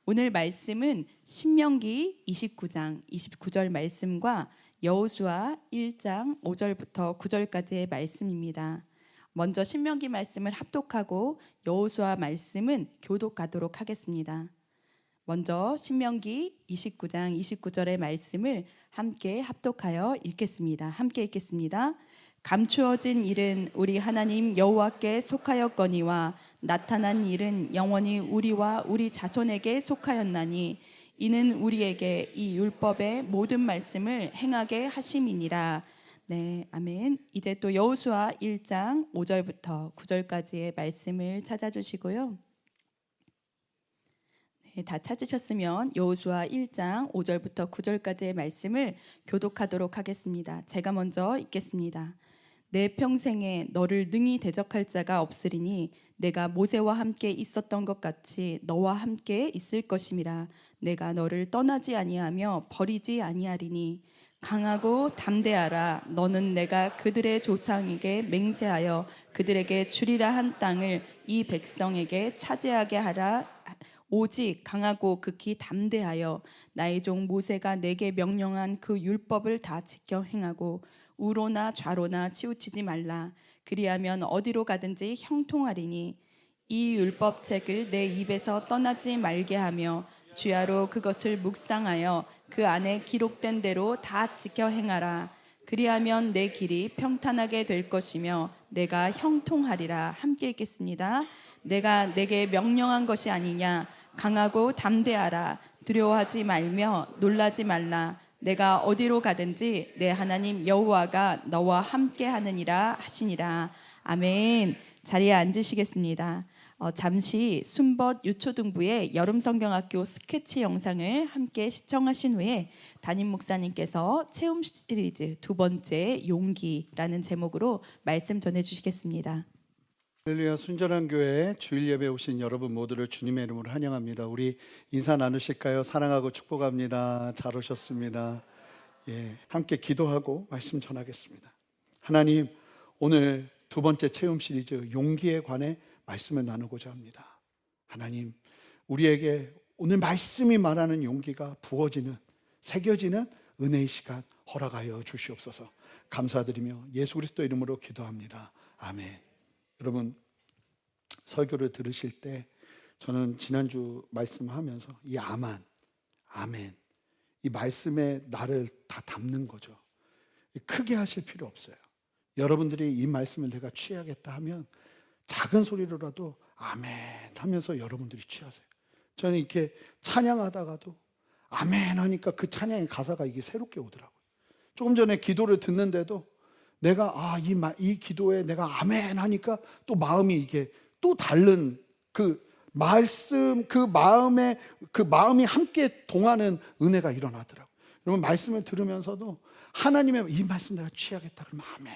오늘 말씀은 신명기 29장 29절 말씀과 여호수아 1장 5절부터 9절까지의 말씀입니다. 먼저 신명기 말씀을 합독하고 여호수아 말씀은 교독하도록 하겠습니다. 먼저 신명기 29장 29절의 말씀을 함께 합독하여 읽겠습니다. 함께 읽겠습니다. 감추어진 일은 우리 하나님 여호와께 속하였거니와 나타난 일은 영원히 우리와 우리 자손에게 속하였나니 이는 우리에게 이 율법의 모든 말씀을 행하게 하심이니라. 네, 아멘. 이제 또 여호수아 1장 5절부터 9절까지의 말씀을 찾아주시고요. 다 찾으셨으면 여호수아 1장 5절부터 9절까지의 말씀을 교독하도록 하겠습니다. 제가 먼저 읽겠습니다. 내 평생에 너를 능히 대적할 자가 없으리니 내가 모세와 함께 있었던 것 같이 너와 함께 있을 것임이라. 내가 너를 떠나지 아니하며 버리지 아니하리니 강하고 담대하라. 너는 내가 그들의 조상에게 맹세하여 그들에게 주리라 한 땅을 이 백성에게 차지하게 하라. 오직 강하고 극히 담대하여 나의 종 모세가 내게 명령한 그 율법을 다 지켜 행하고 우로나 좌로나 치우치지 말라. 그리하면 어디로 가든지 형통하리니 이 율법책을 내 입에서 떠나지 말게 하며 주야로 그것을 묵상하여 그 안에 기록된 대로 다 지켜 행하라. 그리하면 내 길이 평탄하게 될 것이며 내가 형통하리라. 함께 읽겠습니다. 내가 내게 명령한 것이 아니냐. 강하고 담대하라. 두려워하지 말며 놀라지 말라. 내가 어디로 가든지 내 하나님 여호와가 너와 함께 하느니라 하시니라. 아멘. 자리에 앉으시겠습니다. 잠시 순벗 유초등부의 여름성경학교 스케치 영상을 함께 시청하신 후에 담임 목사님께서 체험 시리즈 두 번째 용기라는 제목으로 말씀 전해주시겠습니다. 할렐루야. 순전한 교회 주일 예배 오신 여러분 모두를 주님의 이름으로 환영합니다. 우리 인사 나누실까요? 사랑하고 축복합니다. 잘 오셨습니다. 함께 기도하고 말씀 전하겠습니다. 하나님, 오늘 두 번째 체험 시리즈 용기에 관해 말씀을 나누고자 합니다. 하나님, 우리에게 오늘 말씀이 말하는 용기가 부어지는, 새겨지는 은혜의 시간 허락하여 주시옵소서. 감사드리며 예수 그리스도 이름으로 기도합니다. 아멘. 여러분, 설교를 들으실 때 저는 지난주 말씀하면서 이 아멘, 이 말씀에 나를 다 담는 거죠. 크게 하실 필요 없어요. 여러분들이 이 말씀을 내가 취하겠다 하면 작은 소리로라도 아멘 하면서 여러분들이 취하세요. 저는 이렇게 찬양하다가도 아멘 하니까 그 찬양의 가사가 이게 새롭게 오더라고요. 조금 전에 기도를 듣는데도 내가 이 기도에 내가 아멘 하니까 또 마음이 이게 또 다른 그 말씀, 그 마음이 함께 동하는 은혜가 일어나더라고요. 여러분, 말씀을 들으면서도 하나님의 이 말씀 내가 취하겠다 그러면 아멘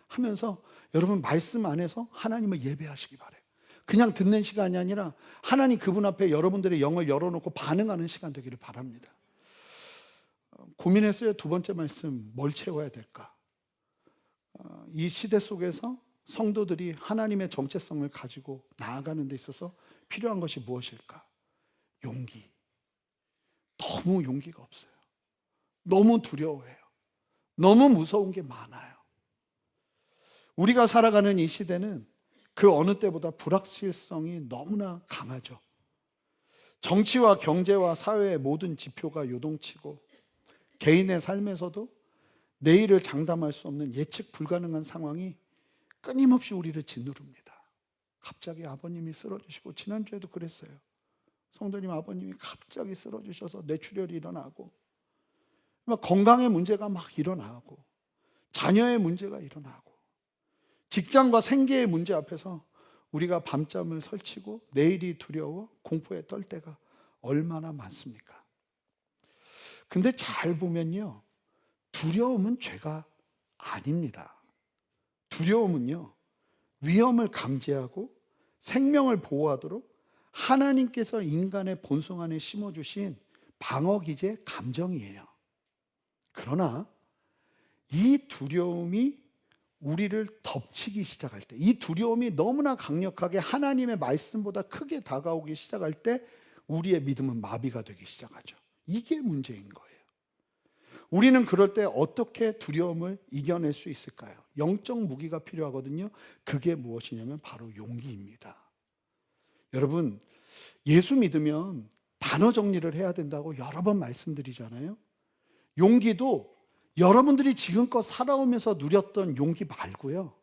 하면서 여러분 말씀 안에서 하나님을 예배하시기 바라요. 그냥 듣는 시간이 아니라 하나님 그분 앞에 여러분들의 영을 열어놓고 반응하는 시간 되기를 바랍니다. 고민했어요. 두 번째 말씀 뭘 채워야 될까? 이 시대 속에서 성도들이 하나님의 정체성을 가지고 나아가는 데 있어서 필요한 것이 무엇일까? 용기. 너무 용기가 없어요. 너무 두려워해요. 너무 무서운 게 많아요. 우리가 살아가는 이 시대는 그 어느 때보다 불확실성이 너무나 강하죠. 정치와 경제와 사회의 모든 지표가 요동치고 개인의 삶에서도 내일을 장담할 수 없는 예측 불가능한 상황이 끊임없이 우리를 짓누릅니다. 갑자기 아버님이 쓰러지시고, 지난주에도 그랬어요. 성도님 아버님이 갑자기 쓰러지셔서 뇌출혈이 일어나고, 막 건강의 문제가 막 일어나고, 자녀의 문제가 일어나고, 직장과 생계의 문제 앞에서 우리가 밤잠을 설치고 내일이 두려워 공포에 떨 때가 얼마나 많습니까? 근데 잘 보면요, 두려움은 죄가 아닙니다. 두려움은요, 위험을 감지하고 생명을 보호하도록 하나님께서 인간의 본성 안에 심어주신 방어기제 감정이에요. 그러나 이 두려움이 우리를 덮치기 시작할 때, 이 두려움이 너무나 강력하게 하나님의 말씀보다 크게 다가오기 시작할 때 우리의 믿음은 마비가 되기 시작하죠. 이게 문제인 거예요. 우리는 그럴 때 어떻게 두려움을 이겨낼 수 있을까요? 영적 무기가 필요하거든요. 그게 무엇이냐면 바로 용기입니다. 여러분, 예수 믿으면 단어 정리를 해야 된다고 여러 번 말씀드리잖아요. 용기도 여러분들이 지금껏 살아오면서 누렸던 용기 말고요,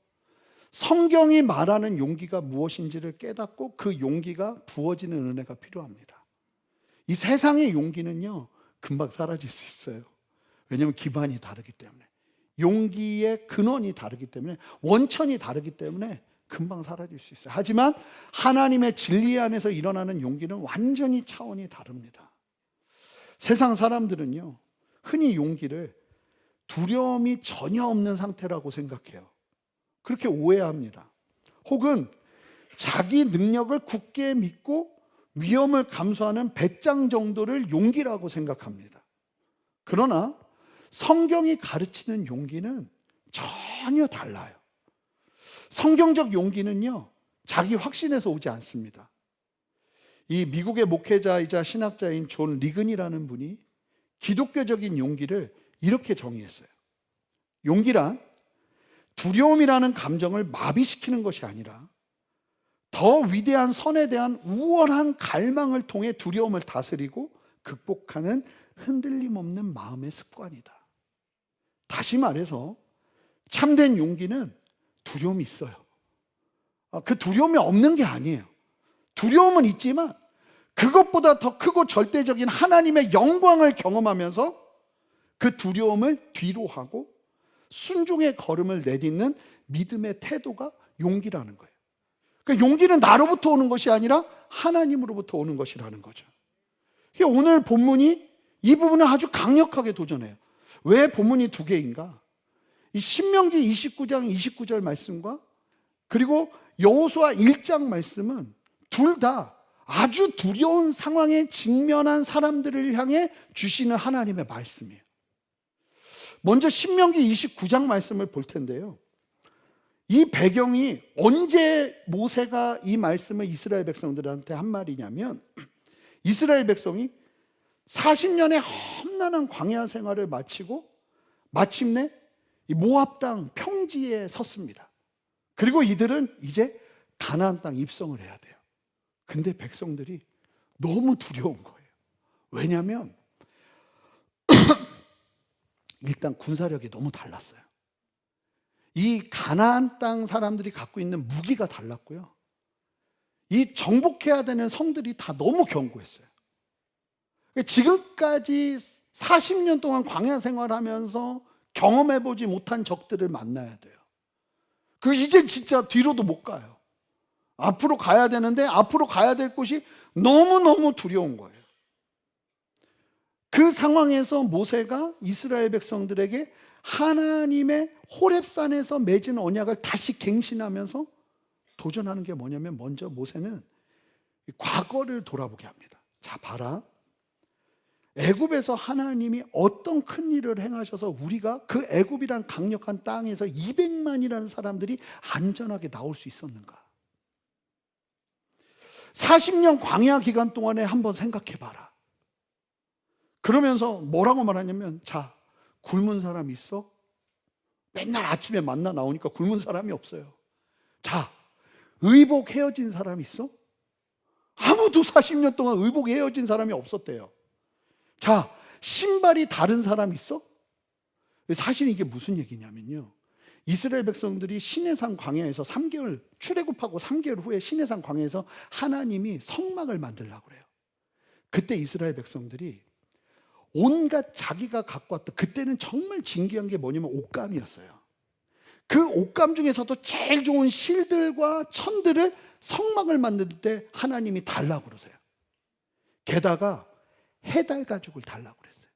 성경이 말하는 용기가 무엇인지를 깨닫고 그 용기가 부어지는 은혜가 필요합니다. 이 세상의 용기는요, 금방 사라질 수 있어요. 왜냐하면 기반이 다르기 때문에, 용기의 근원이 다르기 때문에, 원천이 다르기 때문에 금방 사라질 수 있어요. 하지만 하나님의 진리 안에서 일어나는 용기는 완전히 차원이 다릅니다. 세상 사람들은요, 흔히 용기를 두려움이 전혀 없는 상태라고 생각해요. 그렇게 오해합니다. 혹은 자기 능력을 굳게 믿고 위험을 감수하는 배짱 정도를 용기라고 생각합니다. 그러나 성경이 가르치는 용기는 전혀 달라요. 성경적 용기는요, 자기 확신에서 오지 않습니다. 이 미국의 목회자이자 신학자인 존 리근이라는 분이 기독교적인 용기를 이렇게 정의했어요. 용기란 두려움이라는 감정을 마비시키는 것이 아니라 더 위대한 선에 대한 우월한 갈망을 통해 두려움을 다스리고 극복하는 흔들림 없는 마음의 습관이다. 다시 말해서 참된 용기는 두려움이 있어요. 그 두려움이 없는 게 아니에요. 두려움은 있지만 그것보다 더 크고 절대적인 하나님의 영광을 경험하면서 그 두려움을 뒤로 하고 순종의 걸음을 내딛는 믿음의 태도가 용기라는 거예요. 그러니까 용기는 나로부터 오는 것이 아니라 하나님으로부터 오는 것이라는 거죠. 오늘 본문이 이 부분을 아주 강력하게 도전해요. 왜 본문이 두 개인가? 이 신명기 29장 29절 말씀과 그리고 여호수아 1장 말씀은 둘 다 아주 두려운 상황에 직면한 사람들을 향해 주시는 하나님의 말씀이에요. 먼저 신명기 29장 말씀을 볼 텐데요, 이 배경이 언제 모세가 이 말씀을 이스라엘 백성들한테 한 말이냐면, 이스라엘 백성이 40년의 험난한 광야 생활을 마치고 마침내 이 모압 땅 평지에 섰습니다. 그리고 이들은 이제 가나안 땅 입성을 해야 돼요. 근데 백성들이 너무 두려운 거예요. 왜냐하면 일단 군사력이 너무 달랐어요. 이 가나안 땅 사람들이 갖고 있는 무기가 달랐고요, 이 정복해야 되는 성들이 다 너무 견고했어요. 지금까지 40년 동안 광야 생활하면서 경험해보지 못한 적들을 만나야 돼요. 이제 진짜 뒤로도 못 가요. 앞으로 가야 되는데 앞으로 가야 될 곳이 너무너무 두려운 거예요. 그 상황에서 모세가 이스라엘 백성들에게 하나님의 호렙산에서 맺은 언약을 다시 갱신하면서 도전하는 게 뭐냐면, 먼저 모세는 과거를 돌아보게 합니다. 자, 봐라. 애굽에서 하나님이 어떤 큰 일을 행하셔서 우리가 그 애굽이란 강력한 땅에서 200만이라는 사람들이 안전하게 나올 수 있었는가? 40년 광야 기간 동안에 한번 생각해 봐라. 그러면서 뭐라고 말하냐면, 자, 굶은 사람 있어? 맨날 아침에 만나 나오니까 굶은 사람이 없어요. 자, 의복 헤어진 사람 있어? 아무도 40년 동안 의복 헤어진 사람이 없었대요. 자, 신발이 다른 사람 있어? 사실 이게 무슨 얘기냐면요, 이스라엘 백성들이 시내산 광야에서 3개월, 출애굽하고 3개월 후에 시내산 광야에서 하나님이 성막을 만들려고 그래요. 그때 이스라엘 백성들이 온갖 자기가 갖고 왔던, 그때는 정말 진귀한 게 뭐냐면 옷감이었어요. 그 옷감 중에서도 제일 좋은 실들과 천들을 성막을 만들 때 하나님이 달라고 그러세요. 게다가 해달 가죽을 달라고 그랬어요.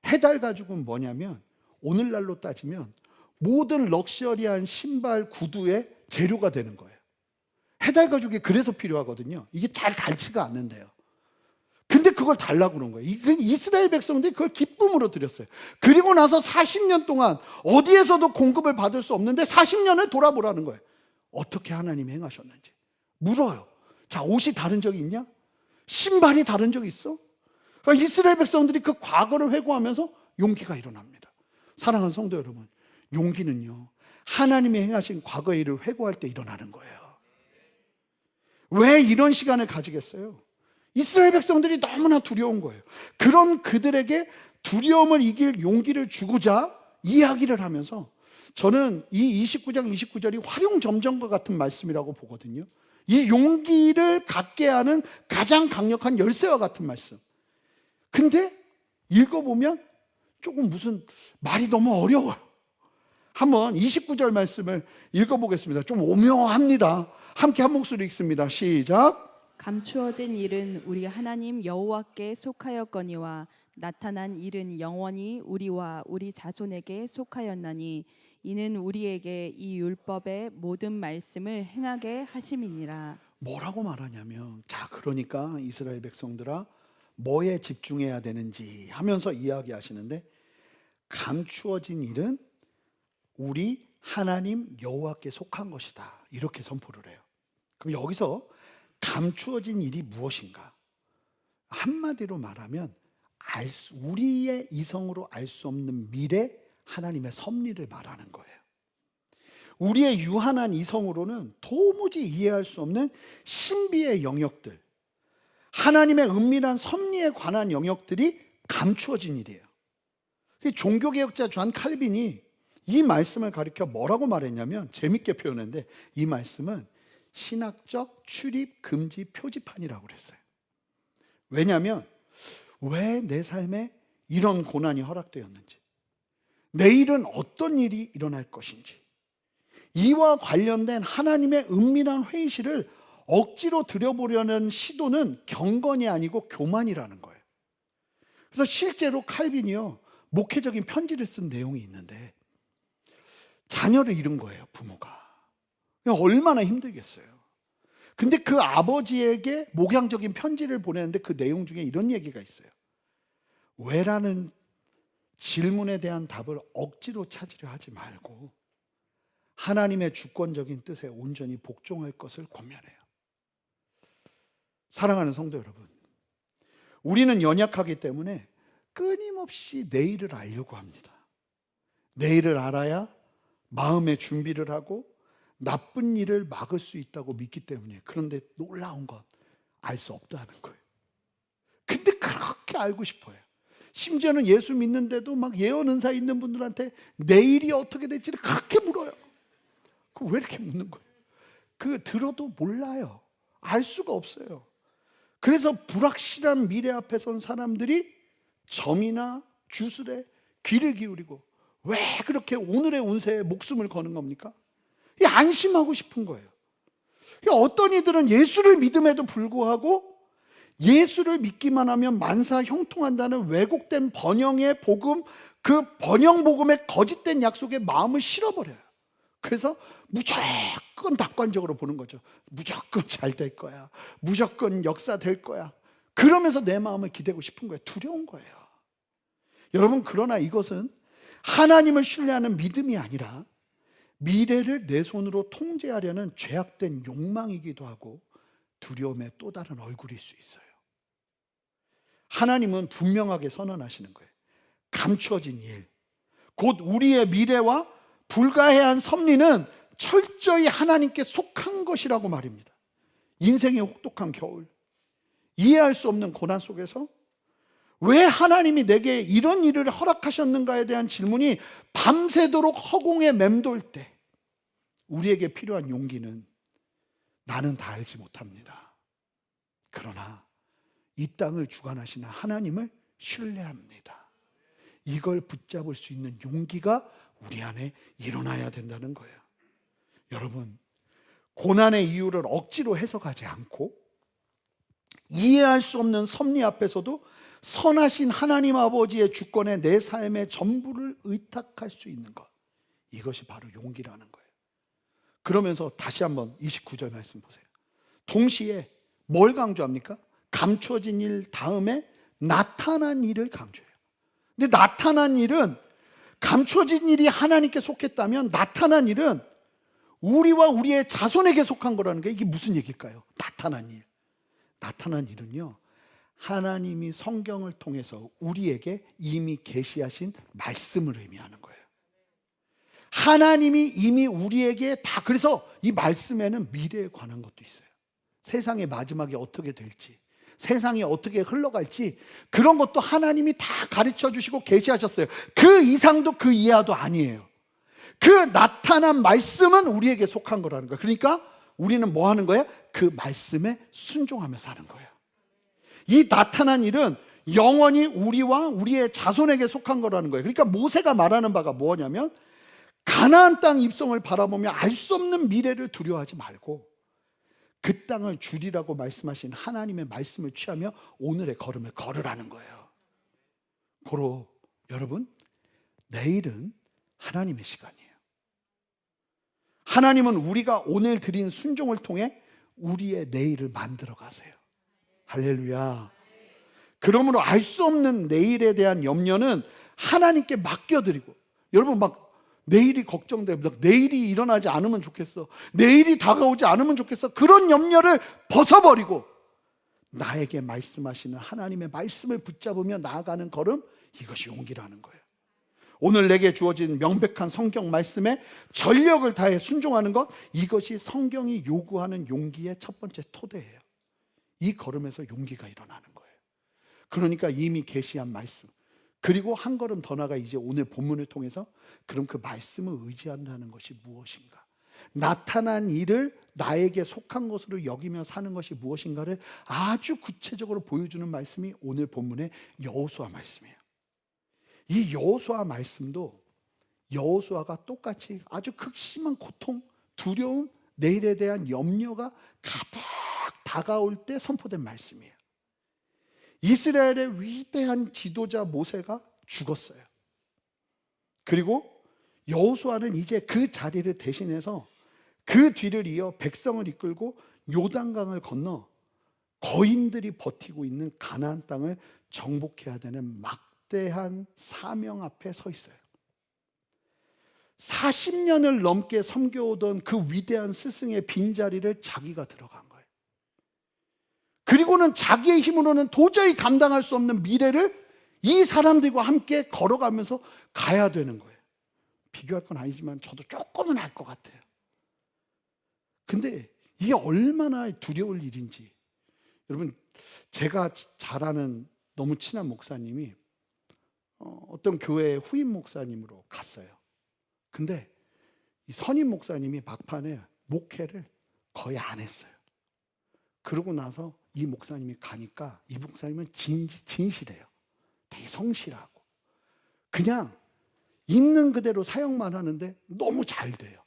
해달 가죽은 뭐냐면 오늘날로 따지면 모든 럭셔리한 신발, 구두의 재료가 되는 거예요. 해달 가죽이 그래서 필요하거든요. 이게 잘 닳지가 않는데요. 근데 그걸 달라고 그런 거예요. 이스라엘 백성들이 그걸 기쁨으로 드렸어요. 그리고 나서 40년 동안 어디에서도 공급을 받을 수 없는데 40년을 돌아보라는 거예요. 어떻게 하나님이 행하셨는지 물어요. 자, 옷이 다른 적이 있냐? 신발이 다른 적 있어? 그러니까 이스라엘 백성들이 그 과거를 회고하면서 용기가 일어납니다. 사랑하는 성도 여러분, 용기는요, 하나님이 행하신 과거의 일을 회고할 때 일어나는 거예요. 왜 이런 시간을 가지겠어요? 이스라엘 백성들이 너무나 두려운 거예요. 그런 그들에게 두려움을 이길 용기를 주고자 이야기를 하면서 저는 이 29장 29절이 활용점정과 같은 말씀이라고 보거든요. 이 용기를 갖게 하는 가장 강력한 열쇠와 같은 말씀. 근데 읽어보면 조금 무슨 말이 너무 어려워요. 한번 29절 말씀을 읽어보겠습니다. 좀 오묘합니다. 함께 한 목소리 읽습니다. 시작. 감추어진 일은 우리 하나님 여호와께 속하였거니와 나타난 일은 영원히 우리와 우리 자손에게 속하였나니 이는 우리에게 이 율법의 모든 말씀을 행하게 하심이니라. 뭐라고 말하냐면, 자, 그러니까 이스라엘 백성들아 뭐에 집중해야 되는지 하면서 이야기하시는데, 감추어진 일은 우리 하나님 여호와께 속한 것이다, 이렇게 선포를 해요. 그럼 여기서 감추어진 일이 무엇인가? 한마디로 말하면 우리의 이성으로 알 수 없는 미래 하나님의 섭리를 말하는 거예요. 우리의 유한한 이성으로는 도무지 이해할 수 없는 신비의 영역들, 하나님의 은밀한 섭리에 관한 영역들이 감추어진 일이에요. 종교개혁자 존 칼빈이 이 말씀을 가리켜 뭐라고 말했냐면, 재밌게 표현했는데 이 말씀은 신학적 출입 금지 표지판이라고 그랬어요. 왜냐하면 왜 내 삶에 이런 고난이 허락되었는지, 내일은 어떤 일이 일어날 것인지, 이와 관련된 하나님의 은밀한 회의실을 억지로 들여보려는 시도는 경건이 아니고 교만이라는 거예요. 그래서 실제로 칼빈이요, 목회적인 편지를 쓴 내용이 있는데, 자녀를 잃은 거예요, 부모가. 얼마나 힘들겠어요. 근데 그 아버지에게 목양적인 편지를 보내는데 그 내용 중에 이런 얘기가 있어요. 왜라는 질문에 대한 답을 억지로 찾으려 하지 말고 하나님의 주권적인 뜻에 온전히 복종할 것을 권면해요. 사랑하는 성도 여러분, 우리는 연약하기 때문에 끊임없이 내일을 알려고 합니다. 내일을 알아야 마음의 준비를 하고 나쁜 일을 막을 수 있다고 믿기 때문에. 그런데 놀라운 건 알 수 없다는 거예요. 근데 그렇게 알고 싶어요. 심지어는 예수 믿는데도 막 예언 은사 있는 분들한테 내일이 어떻게 될지를 그렇게 물어요. 그 왜 이렇게 묻는 거예요? 그 들어도 몰라요. 알 수가 없어요. 그래서 불확실한 미래 앞에 선 사람들이 점이나 주술에 귀를 기울이고, 왜 그렇게 오늘의 운세에 목숨을 거는 겁니까? 안심하고 싶은 거예요. 어떤 이들은 예수를 믿음에도 불구하고 예수를 믿기만 하면 만사 형통한다는 왜곡된 번영의 복음, 그 번영 복음의 거짓된 약속에 마음을 실어버려요. 그래서 무조건 낙관적으로 보는 거죠. 무조건 잘 될 거야, 무조건 역사 될 거야. 그러면서 내 마음을 기대고 싶은 거예요. 두려운 거예요. 여러분, 그러나 이것은 하나님을 신뢰하는 믿음이 아니라 미래를 내 손으로 통제하려는 죄악된 욕망이기도 하고 두려움의 또 다른 얼굴일 수 있어요. 하나님은 분명하게 선언하시는 거예요. 감추어진 일, 곧 우리의 미래와 불가해한 섭리는 철저히 하나님께 속한 것이라고 말입니다. 인생의 혹독한 겨울, 이해할 수 없는 고난 속에서 왜 하나님이 내게 이런 일을 허락하셨는가에 대한 질문이 밤새도록 허공에 맴돌 때 우리에게 필요한 용기는, 나는 다 알지 못합니다. 그러나 이 땅을 주관하시는 하나님을 신뢰합니다. 이걸 붙잡을 수 있는 용기가 우리 안에 일어나야 된다는 거예요. 여러분, 고난의 이유를 억지로 해석하지 않고 이해할 수 없는 섭리 앞에서도 선하신 하나님 아버지의 주권에 내 삶의 전부를 의탁할 수 있는 것, 이것이 바로 용기라는 거예요. 그러면서 다시 한번 29절 말씀 보세요. 동시에 뭘 강조합니까? 감추어진 일 다음에 나타난 일을 강조해요. 근데 나타난 일은, 감추어진 일이 하나님께 속했다면 나타난 일은 우리와 우리의 자손에게 속한 거라는 게, 이게 무슨 얘기일까요? 나타난 일. 나타난 일은요, 하나님이 성경을 통해서 우리에게 이미 계시하신 말씀을 의미하는 거예요. 하나님이 이미 우리에게 다, 그래서 이 말씀에는 미래에 관한 것도 있어요. 세상의 마지막이 어떻게 될지, 세상이 어떻게 흘러갈지, 그런 것도 하나님이 다 가르쳐 주시고 계시하셨어요. 그 이상도 그 이하도 아니에요. 그 나타난 말씀은 우리에게 속한 거라는 거예요. 그러니까 우리는 뭐 하는 거예요? 그 말씀에 순종하며 사는 거예요. 이 나타난 일은 영원히 우리와 우리의 자손에게 속한 거라는 거예요. 그러니까 모세가 말하는 바가 뭐냐면, 가나안 땅 입성을 바라보며 알 수 없는 미래를 두려워하지 말고 그 땅을 주리라고 말씀하신 하나님의 말씀을 취하며 오늘의 걸음을 걸으라는 거예요. 고로 여러분, 내일은 하나님의 시간이에요. 하나님은 우리가 오늘 드린 순종을 통해 우리의 내일을 만들어 가세요. 할렐루야. 그러므로 알 수 없는 내일에 대한 염려는 하나님께 맡겨드리고, 여러분 막 내일이 걱정돼요. 내일이 일어나지 않으면 좋겠어, 내일이 다가오지 않으면 좋겠어, 그런 염려를 벗어버리고 나에게 말씀하시는 하나님의 말씀을 붙잡으며 나아가는 걸음, 이것이 용기라는 거예요. 오늘 내게 주어진 명백한 성경 말씀에 전력을 다해 순종하는 것, 이것이 성경이 요구하는 용기의 첫 번째 토대예요. 이 걸음에서 용기가 일어나는 거예요. 그러니까 이미 계시한 말씀, 그리고 한 걸음 더 나가 이제 오늘 본문을 통해서 그럼 그 말씀을 의지한다는 것이 무엇인가, 나타난 일을 나에게 속한 것으로 여기며 사는 것이 무엇인가를 아주 구체적으로 보여주는 말씀이 오늘 본문의 여호수아 말씀이에요. 이 여호수아 말씀도 여호수아가 똑같이 아주 극심한 고통, 두려움, 내일에 대한 염려가 가득 다가올 때 선포된 말씀이에요. 이스라엘의 위대한 지도자 모세가 죽었어요. 그리고 여호수아는 이제 그 자리를 대신해서 그 뒤를 이어 백성을 이끌고 요단강을 건너 거인들이 버티고 있는 가나안 땅을 정복해야 되는 막대한 사명 앞에 서 있어요. 40년을 넘게 섬겨오던 그 위대한 스승의 빈자리를 자기가 들어간 거예요. 그리고는 자기의 힘으로는 도저히 감당할 수 없는 미래를 이 사람들과 함께 걸어가면서 가야 되는 거예요. 비교할 건 아니지만 저도 조금은 알 것 같아요. 근데 이게 얼마나 두려울 일인지, 여러분, 제가 잘 아는 너무 친한 목사님이 어떤 교회의 후임 목사님으로 갔어요. 근데 이 선임 목사님이 막판에 목회를 거의 안 했어요. 그러고 나서 이 목사님이 가니까 이 목사님은 진실해요. 되게 성실하고 그냥 있는 그대로 사역만 하는데 너무 잘 돼요.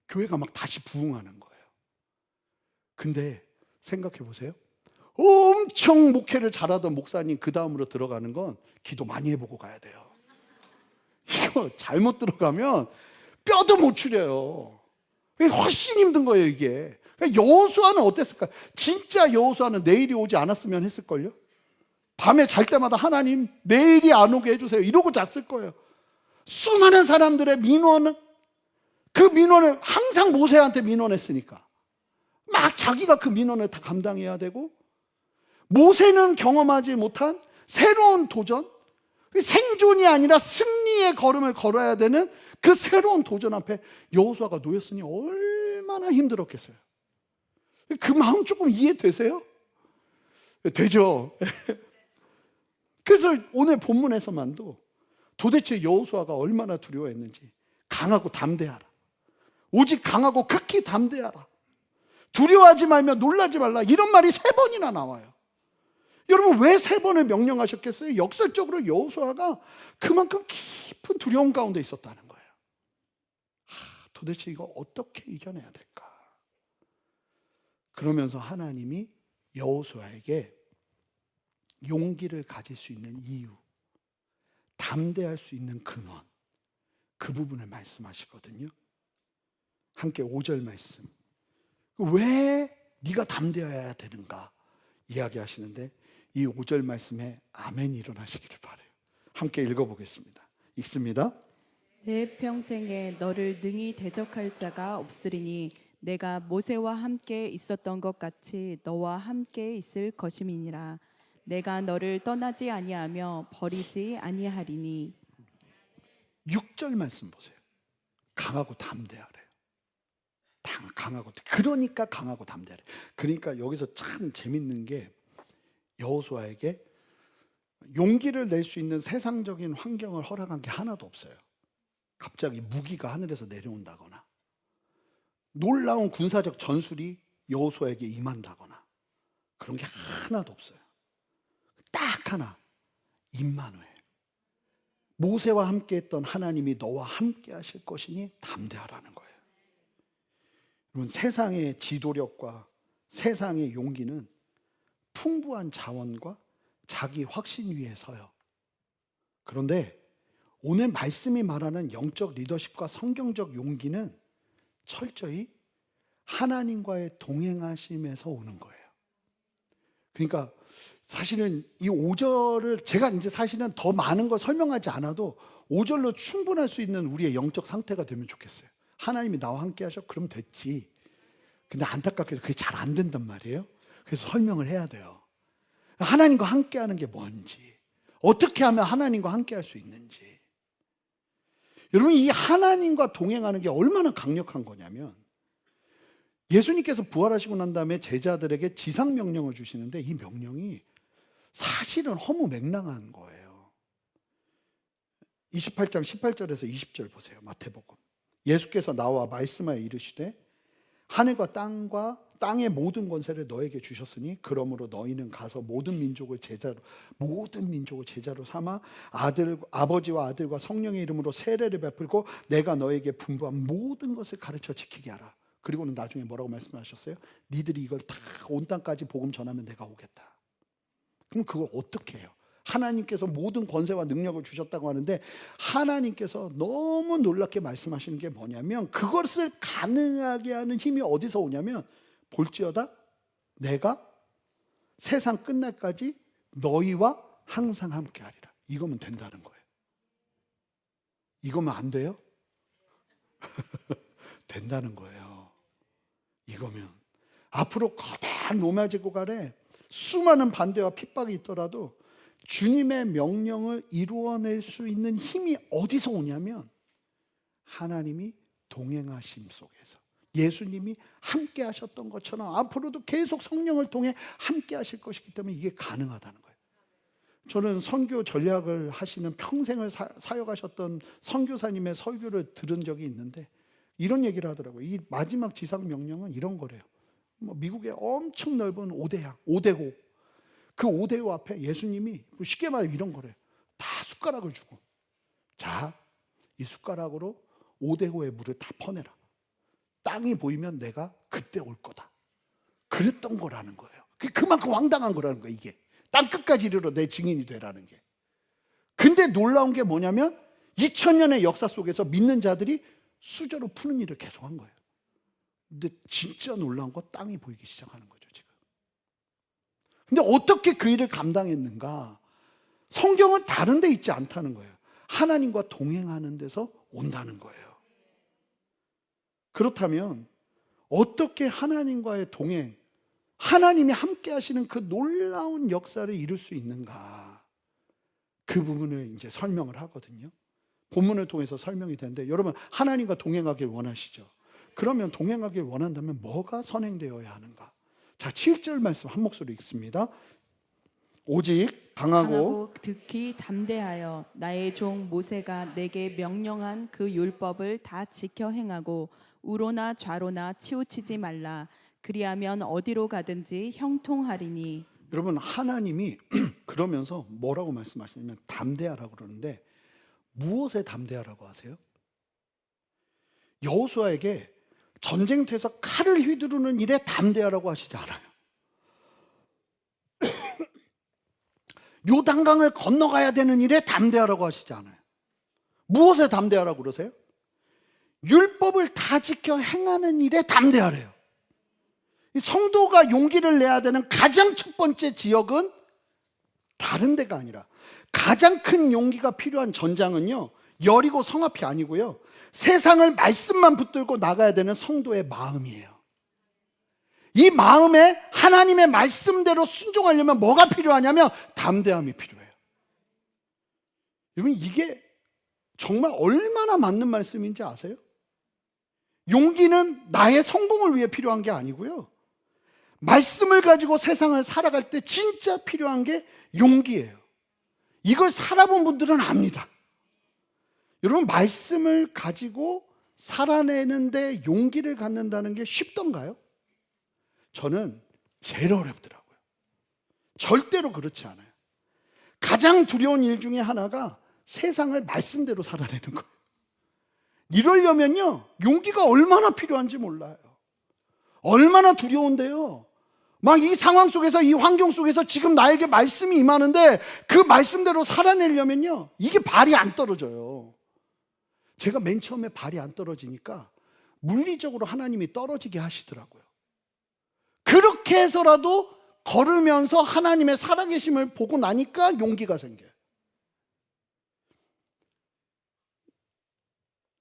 교회가 막 다시 부흥하는 거예요. 근데 생각해 보세요. 엄청 목회를 잘하던 목사님 그 다음으로 들어가는 건 기도 많이 해보고 가야 돼요. 이거 잘못 들어가면 뼈도 못 추려요. 훨씬 힘든 거예요, 이게. 여호수아는 어땠을까요? 진짜 여호수아는 내일이 오지 않았으면 했을걸요? 밤에 잘 때마다 하나님 내일이 안 오게 해주세요 이러고 잤을 거예요. 수많은 사람들의 민원은, 그 민원을 항상 모세한테 민원했으니까 막 자기가 그 민원을 다 감당해야 되고, 모세는 경험하지 못한 새로운 도전, 생존이 아니라 승리의 걸음을 걸어야 되는 그 새로운 도전 앞에 여호수아가 놓였으니 얼마나 힘들었겠어요. 그 마음 조금 이해되세요? 되죠? 그래서 오늘 본문에서만도 도대체 여호수아가 얼마나 두려워했는지, 강하고 담대하라, 오직 강하고 극히 담대하라, 두려워하지 말며 놀라지 말라, 이런 말이 3번이나 나와요. 여러분, 왜 3번을 명령하셨겠어요? 역설적으로 여호수아가 그만큼 깊은 두려움 가운데 있었다는 거예요. 도대체 이거 어떻게 이겨내야 될까? 그러면서 하나님이 여호수아에게 용기를 가질 수 있는 이유, 담대할 수 있는 근원, 그 부분을 말씀하시거든요. 함께 5절 말씀, 왜 네가 담대해야 되는가 이야기하시는데, 이 5절 말씀에 아멘이 일어나시기를 바라요. 함께 읽어보겠습니다. 읽습니다. 내 평생에 너를 능히 대적할 자가 없으리니 내가 모세와 함께 있었던 것 같이 너와 함께 있을 것임이니라. 내가 너를 떠나지 아니하며 버리지 아니하리니. 6절 말씀 보세요. 강하고 담대하래요. 강하고, 그러니까 강하고 담대하래. 그러니까 여기서 참 재밌는 게 여호수아에게 용기를 낼 수 있는 세상적인 환경을 허락한 게 하나도 없어요. 갑자기 무기가 하늘에서 내려온다거나 놀라운 군사적 전술이 여호수아에게 임한다거나 그런 게 하나도 없어요. 딱 하나, 임마누엘. 모세와 함께 했던 하나님이 너와 함께 하실 것이니 담대하라는 거예요. 여러분, 세상의 지도력과 세상의 용기는 풍부한 자원과 자기 확신 위에 서요. 그런데 오늘 말씀이 말하는 영적 리더십과 성경적 용기는 철저히 하나님과의 동행하심에서 오는 거예요. 그러니까 사실은 이 5절을 제가 이제 사실은 더 많은 걸 설명하지 않아도 5절로 충분할 수 있는 우리의 영적 상태가 되면 좋겠어요. 하나님이 나와 함께 하셔? 그럼 됐지. 근데 안타깝게도 그게 잘 안 된단 말이에요. 그래서 설명을 해야 돼요. 하나님과 함께 하는 게 뭔지, 어떻게 하면 하나님과 함께 할 수 있는지. 여러분, 이 하나님과 동행하는 게 얼마나 강력한 거냐면 예수님께서 부활하시고 난 다음에 제자들에게 지상명령을 주시는데 이 명령이 사실은 허무맹랑한 거예요. 28장 18절에서 20절 보세요. 마태복음. 예수께서 나와 말씀하여 이르시되 하늘과 땅의 모든 권세를 너에게 주셨으니 그러므로 너희는 가서 모든 민족을 제자로 삼아 아버지와 아들과 성령의 이름으로 세례를 베풀고 내가 너에게 분부한 모든 것을 가르쳐 지키게 하라. 그리고는 나중에 뭐라고 말씀하셨어요? 니들이 이걸 다 온 땅까지 복음 전하면 내가 오겠다. 그럼 그걸 어떻게 해요? 하나님께서 모든 권세와 능력을 주셨다고 하는데 하나님께서 너무 놀랍게 말씀하시는 게 뭐냐면 그것을 가능하게 하는 힘이 어디서 오냐면 볼지어다 내가 세상 끝날까지 너희와 항상 함께 하리라. 이거면 된다는 거예요. 이거면 안 돼요? 된다는 거예요. 이거면 앞으로 거대한 로마 제국 아래 수많은 반대와 핍박이 있더라도 주님의 명령을 이루어낼 수 있는 힘이 어디서 오냐면 하나님이 동행하심 속에서 예수님이 함께 하셨던 것처럼 앞으로도 계속 성령을 통해 함께 하실 것이기 때문에 이게 가능하다는 거예요. 저는 선교 전략을 하시는 평생을 사역하셨던 선교사님의 설교를 들은 적이 있는데 이런 얘기를 하더라고요. 이 마지막 지상 명령은 이런 거래요. 미국의 엄청 넓은 5대호 그 5대호 앞에 예수님이 쉽게 말하면 이런 거래요. 다 숟가락을 주고 자, 이 숟가락으로 5대호의 물을 다 퍼내라. 땅이 보이면 내가 그때 올 거다. 그랬던 거라는 거예요. 그만큼 황당한 거라는 거예요. 이게 땅 끝까지 이르러 내 증인이 되라는 게. 근데 놀라운 게 뭐냐면 2000년의 역사 속에서 믿는 자들이 수저로 푸는 일을 계속한 거예요. 근데 진짜 놀라운 건 땅이 보이기 시작하는 거죠 지금. 근데 어떻게 그 일을 감당했는가? 성경은 다른 데 있지 않다는 거예요. 하나님과 동행하는 데서 온다는 거예요. 그렇다면 어떻게 하나님과의 동행, 하나님이 함께 하시는 그 놀라운 역사를 이룰 수 있는가? 그 부분을 이제 설명을 하거든요. 본문을 통해서 설명이 되는데 여러분 하나님과 동행하길 원하시죠? 그러면 동행하길 원한다면 뭐가 선행되어야 하는가? 자, 7절 말씀 한 목소리 읽습니다. 오직 강하고 득히 담대하여 나의 종 모세가 내게 명령한 그 율법을 다 지켜 행하고 우로나 좌로나 치우치지 말라. 그리하면 어디로 가든지 형통하리니. 여러분 하나님이 그러면서 뭐라고 말씀하시냐면 담대하라고 그러는데 무엇에 담대하라고 하세요? 여호수아에게 전쟁터에서 칼을 휘두르는 일에 담대하라고 하시지 않아요. 요단강을 건너가야 되는 일에 담대하라고 하시지 않아요. 무엇에 담대하라고 그러세요? 율법을 다 지켜 행하는 일에 담대하래요. 성도가 용기를 내야 되는 가장 첫 번째 지역은 다른 데가 아니라 가장 큰 용기가 필요한 전장은요 여리고 성 앞이 아니고요 세상을 말씀만 붙들고 나가야 되는 성도의 마음이에요. 이 마음에 하나님의 말씀대로 순종하려면 뭐가 필요하냐면 담대함이 필요해요. 여러분, 이게 정말 얼마나 맞는 말씀인지 아세요? 용기는 나의 성공을 위해 필요한 게 아니고요, 말씀을 가지고 세상을 살아갈 때 진짜 필요한 게 용기예요. 이걸 살아본 분들은 압니다. 여러분, 말씀을 가지고 살아내는데 용기를 갖는다는 게 쉽던가요? 저는 제일 어렵더라고요. 절대로 그렇지 않아요. 가장 두려운 일 중에 하나가 세상을 말씀대로 살아내는 거예요. 이러려면요, 용기가 얼마나 필요한지 몰라요. 얼마나 두려운데요. 막 이 상황 속에서, 이 환경 속에서 지금 나에게 말씀이 임하는데 그 말씀대로 살아내려면요, 이게 발이 안 떨어져요. 제가 맨 처음에 발이 안 떨어지니까 물리적으로 하나님이 떨어지게 하시더라고요. 그렇게 해서라도 걸으면서 하나님의 살아계심을 보고 나니까 용기가 생겨요.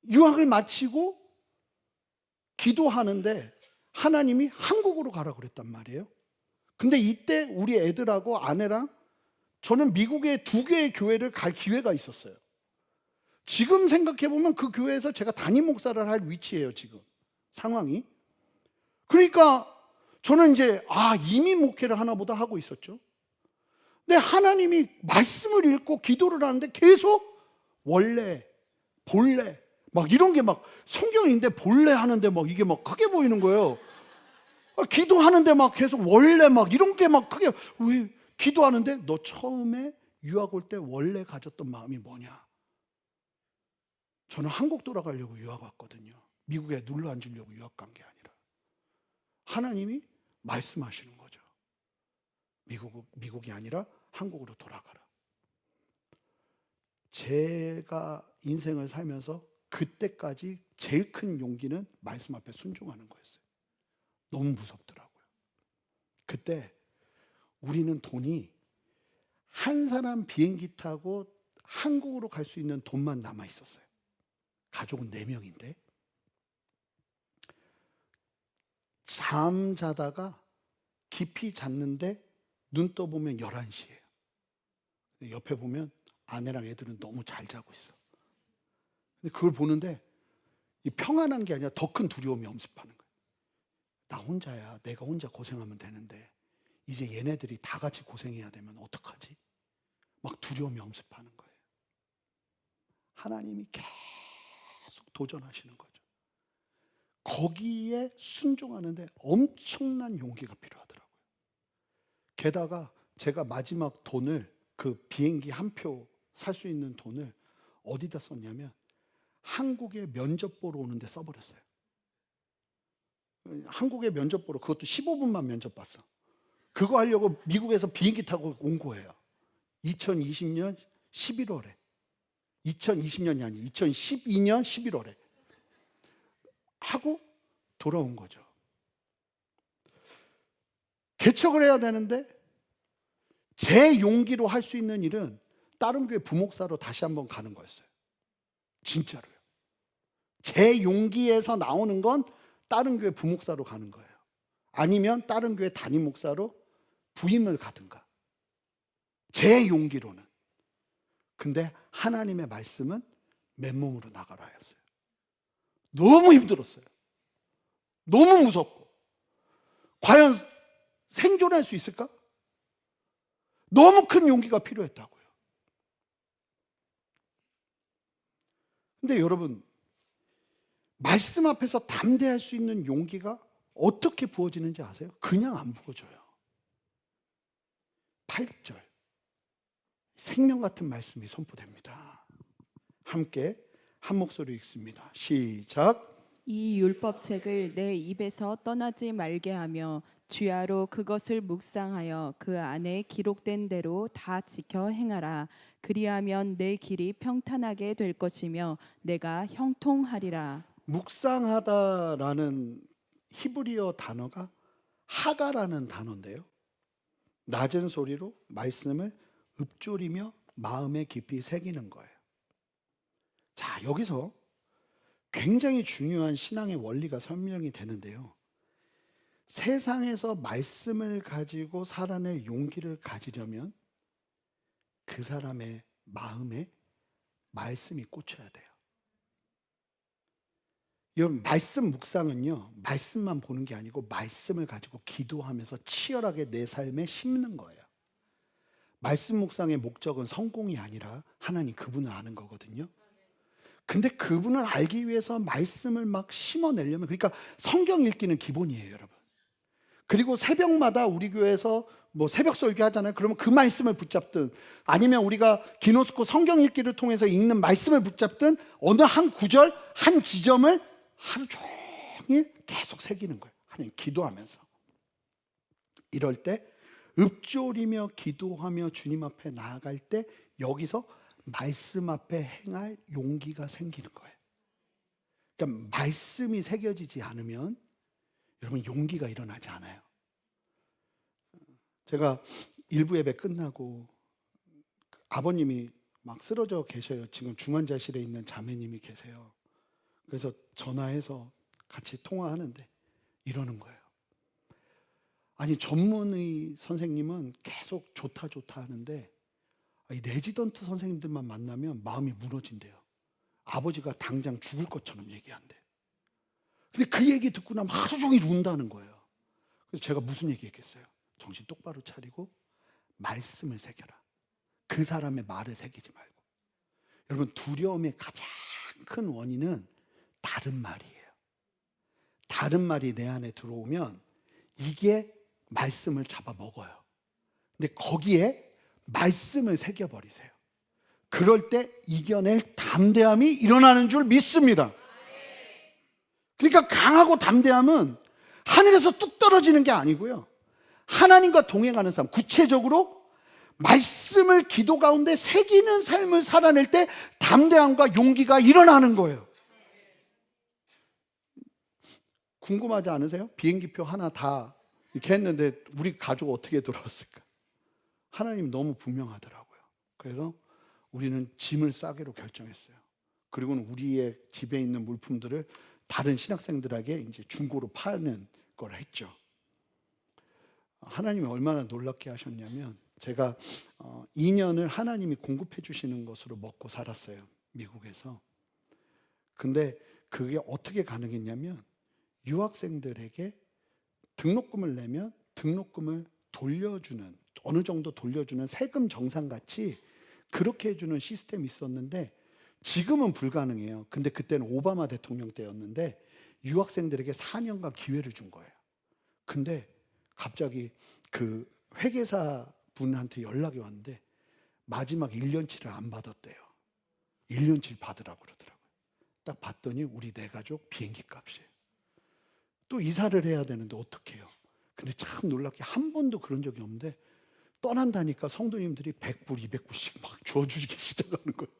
유학을 마치고 기도하는데 하나님이 한국으로 가라 그랬단 말이에요. 근데 이때 우리 애들하고 아내랑 저는 미국의 2개의 교회를 갈 기회가 있었어요. 지금 생각해보면 그 교회에서 제가 담임 목사를 할 위치예요, 지금 상황이. 그러니까 저는 이제 이민 목회를 하나 보다 하고 있었죠. 근데 하나님이 말씀을 읽고 기도를 하는데 계속 원래, 본래 막 이런 게 막 성경인데 본래 하는데 막 이게 막 크게 보이는 거예요. 기도하는데 막 계속 원래 막 이런 게 막 크게, 왜 기도하는데 너 처음에 유학 올 때 원래 가졌던 마음이 뭐냐? 저는 한국 돌아가려고 유학 왔거든요. 미국에 눌러 앉으려고 유학 간 게 아니라. 하나님이 말씀하시는 거죠. 미국이 아니라 한국으로 돌아가라. 제가 인생을 살면서 그때까지 제일 큰 용기는 말씀 앞에 순종하는 거였어요. 너무 무섭더라고요. 그때 우리는 돈이 한 사람 비행기 타고 한국으로 갈 수 있는 돈만 남아 있었어요. 가족은 4명인데 잠자다가 깊이 잤는데 눈 떠보면 11시예요. 옆에 보면 아내랑 애들은 너무 잘 자고 있어. 근데 그걸 보는데 이 평안한 게 아니라 더 큰 두려움이 엄습하는 거예요. 나 혼자야. 내가 혼자 고생하면 되는데 이제 얘네들이 다 같이 고생해야 되면 어떡하지? 막 두려움이 엄습하는 거예요. 하나님이 계속 도전하시는 거죠. 거기에 순종하는데 엄청난 용기가 필요하더라고요. 게다가 제가 마지막 돈을, 그 비행기 한 표 살 수 있는 돈을 어디다 썼냐면 한국에 면접 보러 오는데 써버렸어요. 한국에 면접 보러, 그것도 15분만 면접 봤어. 그거 하려고 미국에서 비행기 타고 온 거예요. 2020년 11월에. 2020년이 아니에요. 2012년 11월에. 하고 돌아온 거죠. 개척을 해야 되는데 제 용기로 할 수 있는 일은 다른 교회 부목사로 다시 한번 가는 거였어요. 진짜로요. 제 용기에서 나오는 건 다른 교회 부목사로 가는 거예요. 아니면 다른 교회 담임 목사로 부임을 가든가. 제 용기로는. 근데 하나님의 말씀은 맨몸으로 나가라 하였어요. 너무 힘들었어요. 너무 무섭고. 과연 생존할 수 있을까? 너무 큰 용기가 필요했다고요. 근데 여러분, 말씀 앞에서 담대할 수 있는 용기가 어떻게 부어지는지 아세요? 그냥 안 부어져요. 8절. 생명 같은 말씀이 선포됩니다. 함께 한 목소리 읽습니다. 시작. 이 율법책을 내 입에서 떠나지 말게 하며 주야로 그것을 묵상하여 그 안에 기록된 대로 다 지켜 행하라. 그리하면 내 길이 평탄하게 될 것이며 내가 형통하리라. 묵상하다라는 히브리어 단어가 하가라는 단어인데요. 낮은 소리로 말씀을 읊조리며 마음에 깊이 새기는 거예요. 자, 여기서 굉장히 중요한 신앙의 원리가 설명이 되는데요. 세상에서 말씀을 가지고 살아낼 용기를 가지려면 그 사람의 마음에 말씀이 꽂혀야 돼요. 여러분, 말씀 묵상은요, 말씀만 보는 게 아니고 말씀을 가지고 기도하면서 치열하게 내 삶에 심는 거예요. 말씀 묵상의 목적은 성공이 아니라 하나님 그분을 아는 거거든요. 근데 그분을 알기 위해서 말씀을 막 심어내려면, 그러니까 성경 읽기는 기본이에요, 여러분. 그리고 새벽마다 우리 교회에서 뭐 새벽 설교 하잖아요. 그러면 그 말씀을 붙잡든, 아니면 우리가 기노스코 성경 읽기를 통해서 읽는 말씀을 붙잡든, 어느 한 구절, 한 지점을 하루 종일 계속 새기는 거예요. 하나님 기도하면서. 이럴 때 읊조리며 기도하며 주님 앞에 나아갈 때 여기서 말씀 앞에 행할 용기가 생기는 거예요. 그러니까 말씀이 새겨지지 않으면 여러분 용기가 일어나지 않아요. 제가 일부 예배 끝나고 아버님이 막 쓰러져 계셔요. 지금 중환자실에 있는 자매님이 계세요. 그래서 전화해서 같이 통화하는데 이러는 거예요. 아니, 전문의 선생님은 계속 좋다 하는데 이 레지던트 선생님들만 만나면 마음이 무너진대요. 아버지가 당장 죽을 것처럼 얘기한대요. 근데 그 얘기 듣고 나면 하루 종일 운다는 거예요. 그래서 제가 무슨 얘기했겠어요? 정신 똑바로 차리고 말씀을 새겨라. 그 사람의 말을 새기지 말고. 여러분, 두려움의 가장 큰 원인은 다른 말이에요. 다른 말이 내 안에 들어오면 이게 말씀을 잡아먹어요. 근데 거기에 말씀을 새겨버리세요. 그럴 때 이겨낼 담대함이 일어나는 줄 믿습니다. 그러니까 강하고 담대함은 하늘에서 뚝 떨어지는 게 아니고요, 하나님과 동행하는 삶, 구체적으로 말씀을 기도 가운데 새기는 삶을 살아낼 때 담대함과 용기가 일어나는 거예요. 궁금하지 않으세요? 비행기표 하나 다 이렇게 했는데 우리 가족 어떻게 돌아왔을까? 하나님 너무 분명하더라고요. 그래서 우리는 짐을 싸기로 결정했어요. 그리고는 우리의 집에 있는 물품들을 다른 신학생들에게 이제 중고로 파는 걸 했죠. 하나님이 얼마나 놀랍게 하셨냐면, 제가 2년을 하나님이 공급해 주시는 것으로 먹고 살았어요, 미국에서. 근데 그게 어떻게 가능했냐면, 유학생들에게 등록금을 내면 등록금을 돌려주는, 어느 정도 돌려주는 세금 정산같이 그렇게 해주는 시스템이 있었는데 지금은 불가능해요. 근데 그때는 오바마 대통령 때였는데 유학생들에게 4년간 기회를 준 거예요. 근데 갑자기 그 회계사 분한테 연락이 왔는데 마지막 1년치를 안 받았대요. 1년치를 받으라고 그러더라고요. 딱 봤더니 우리 네 가족 비행기 값이에요. 또 이사를 해야 되는데 어떻게 해요? 근데 참 놀랍게 한 번도 그런 적이 없는데 떠난다니까 성도님들이 100불, 200불씩 막 주어주기 시작하는 거예요.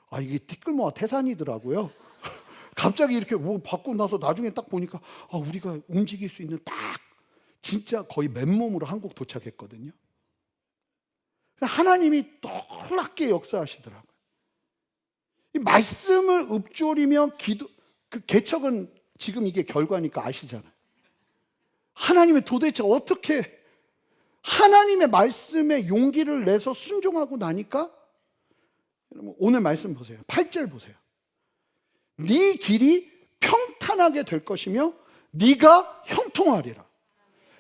아, 이게 티끌모아 태산이더라고요. 갑자기 이렇게 뭐 받고 나서 나중에 딱 보니까 우리가 움직일 수 있는 딱 진짜 거의 맨몸으로 한국 도착했거든요. 하나님이 놀랍게 역사하시더라고요. 이 말씀을 읊조리며 기도, 그 개척은 지금 이게 결과니까 아시잖아요. 하나님이 도대체 어떻게 하나님의 말씀에 용기를 내서 순종하고 나니까, 오늘 말씀 보세요. 8절 보세요. 네 길이 평탄하게 될 것이며 네가 형통하리라.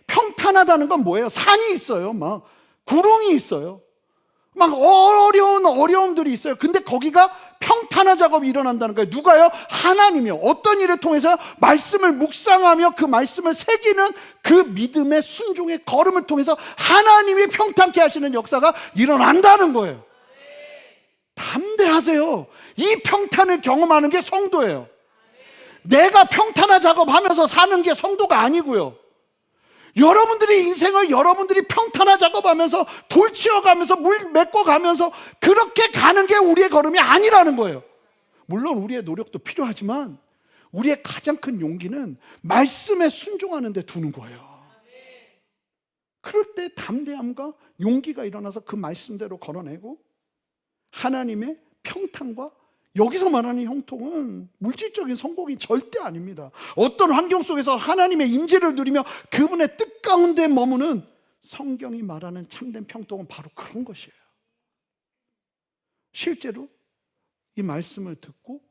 평탄하다는 건 뭐예요? 산이 있어요. 막 구름이 있어요. 막 어려운 어려움들이 있어요. 근데 거기가 평탄화 작업이 일어난다는 거예요. 누가요? 하나님이요. 어떤 일을 통해서 말씀을 묵상하며 그 말씀을 새기는 그 믿음의 순종의 걸음을 통해서 하나님이 평탄케 하시는 역사가 일어난다는 거예요. 담대하세요. 이 평탄을 경험하는 게 성도예요. 내가 평탄화 작업하면서 사는 게 성도가 아니고요. 여러분들이 인생을 여러분들이 평탄화 작업하면서 돌 치워가면서 물 메꿔가면서 그렇게 가는 게 우리의 걸음이 아니라는 거예요. 물론 우리의 노력도 필요하지만 우리의 가장 큰 용기는 말씀에 순종하는 데 두는 거예요. 그럴 때 담대함과 용기가 일어나서 그 말씀대로 걸어내고 하나님의 평탄과 여기서 말하는 형통은 물질적인 성공이 절대 아닙니다. 어떤 환경 속에서 하나님의 임재를 누리며 그분의 뜻 가운데 머무는 성경이 말하는 참된 평통은 바로 그런 것이에요. 실제로 이 말씀을 듣고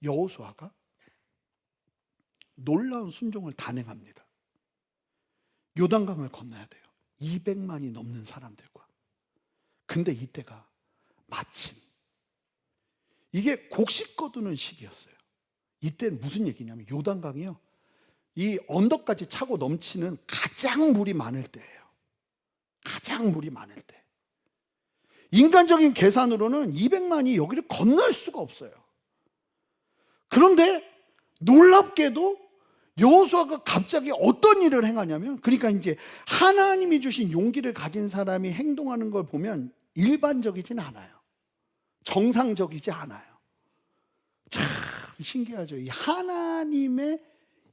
여호수아가 놀라운 순종을 단행합니다. 요단강을 건너야 돼요. 200만이 넘는 사람들과. 근데 이때가 마침 이게 곡식 거두는 시기였어요. 이때는 무슨 얘기냐면 요단강이요, 이 언덕까지 차고 넘치는 가장 물이 많을 때예요. 가장 물이 많을 때. 인간적인 계산으로는 200만이 여기를 건널 수가 없어요. 그런데 놀랍게도 여호수아가 갑자기 어떤 일을 행하냐면, 그러니까 이제 하나님이 주신 용기를 가진 사람이 행동하는 걸 보면 일반적이진 않아요. 정상적이지 않아요. 참 신기하죠. 이 하나님의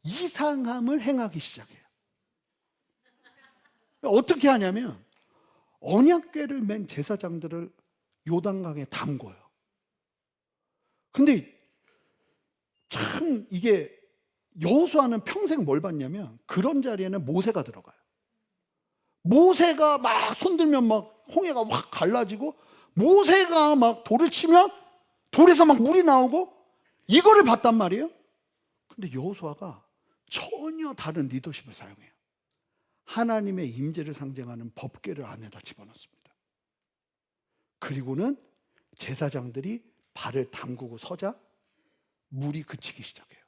이상함을 행하기 시작해요. 어떻게 하냐면 언약궤를 맨 제사장들을 요단강에 담궈요. 근데 참 이게 여호수아는 평생 뭘 봤냐면 그런 자리에는 모세가 들어가요. 모세가 막 손들면 막 홍해가 확 갈라지고, 모세가 막 돌을 치면 돌에서 막 물이 나오고, 이거를 봤단 말이에요. 근데 여호수아가 전혀 다른 리더십을 사용해요. 하나님의 임재를 상징하는 법궤를 안에다 집어넣습니다. 그리고는 제사장들이 발을 담그고 서자 물이 그치기 시작해요.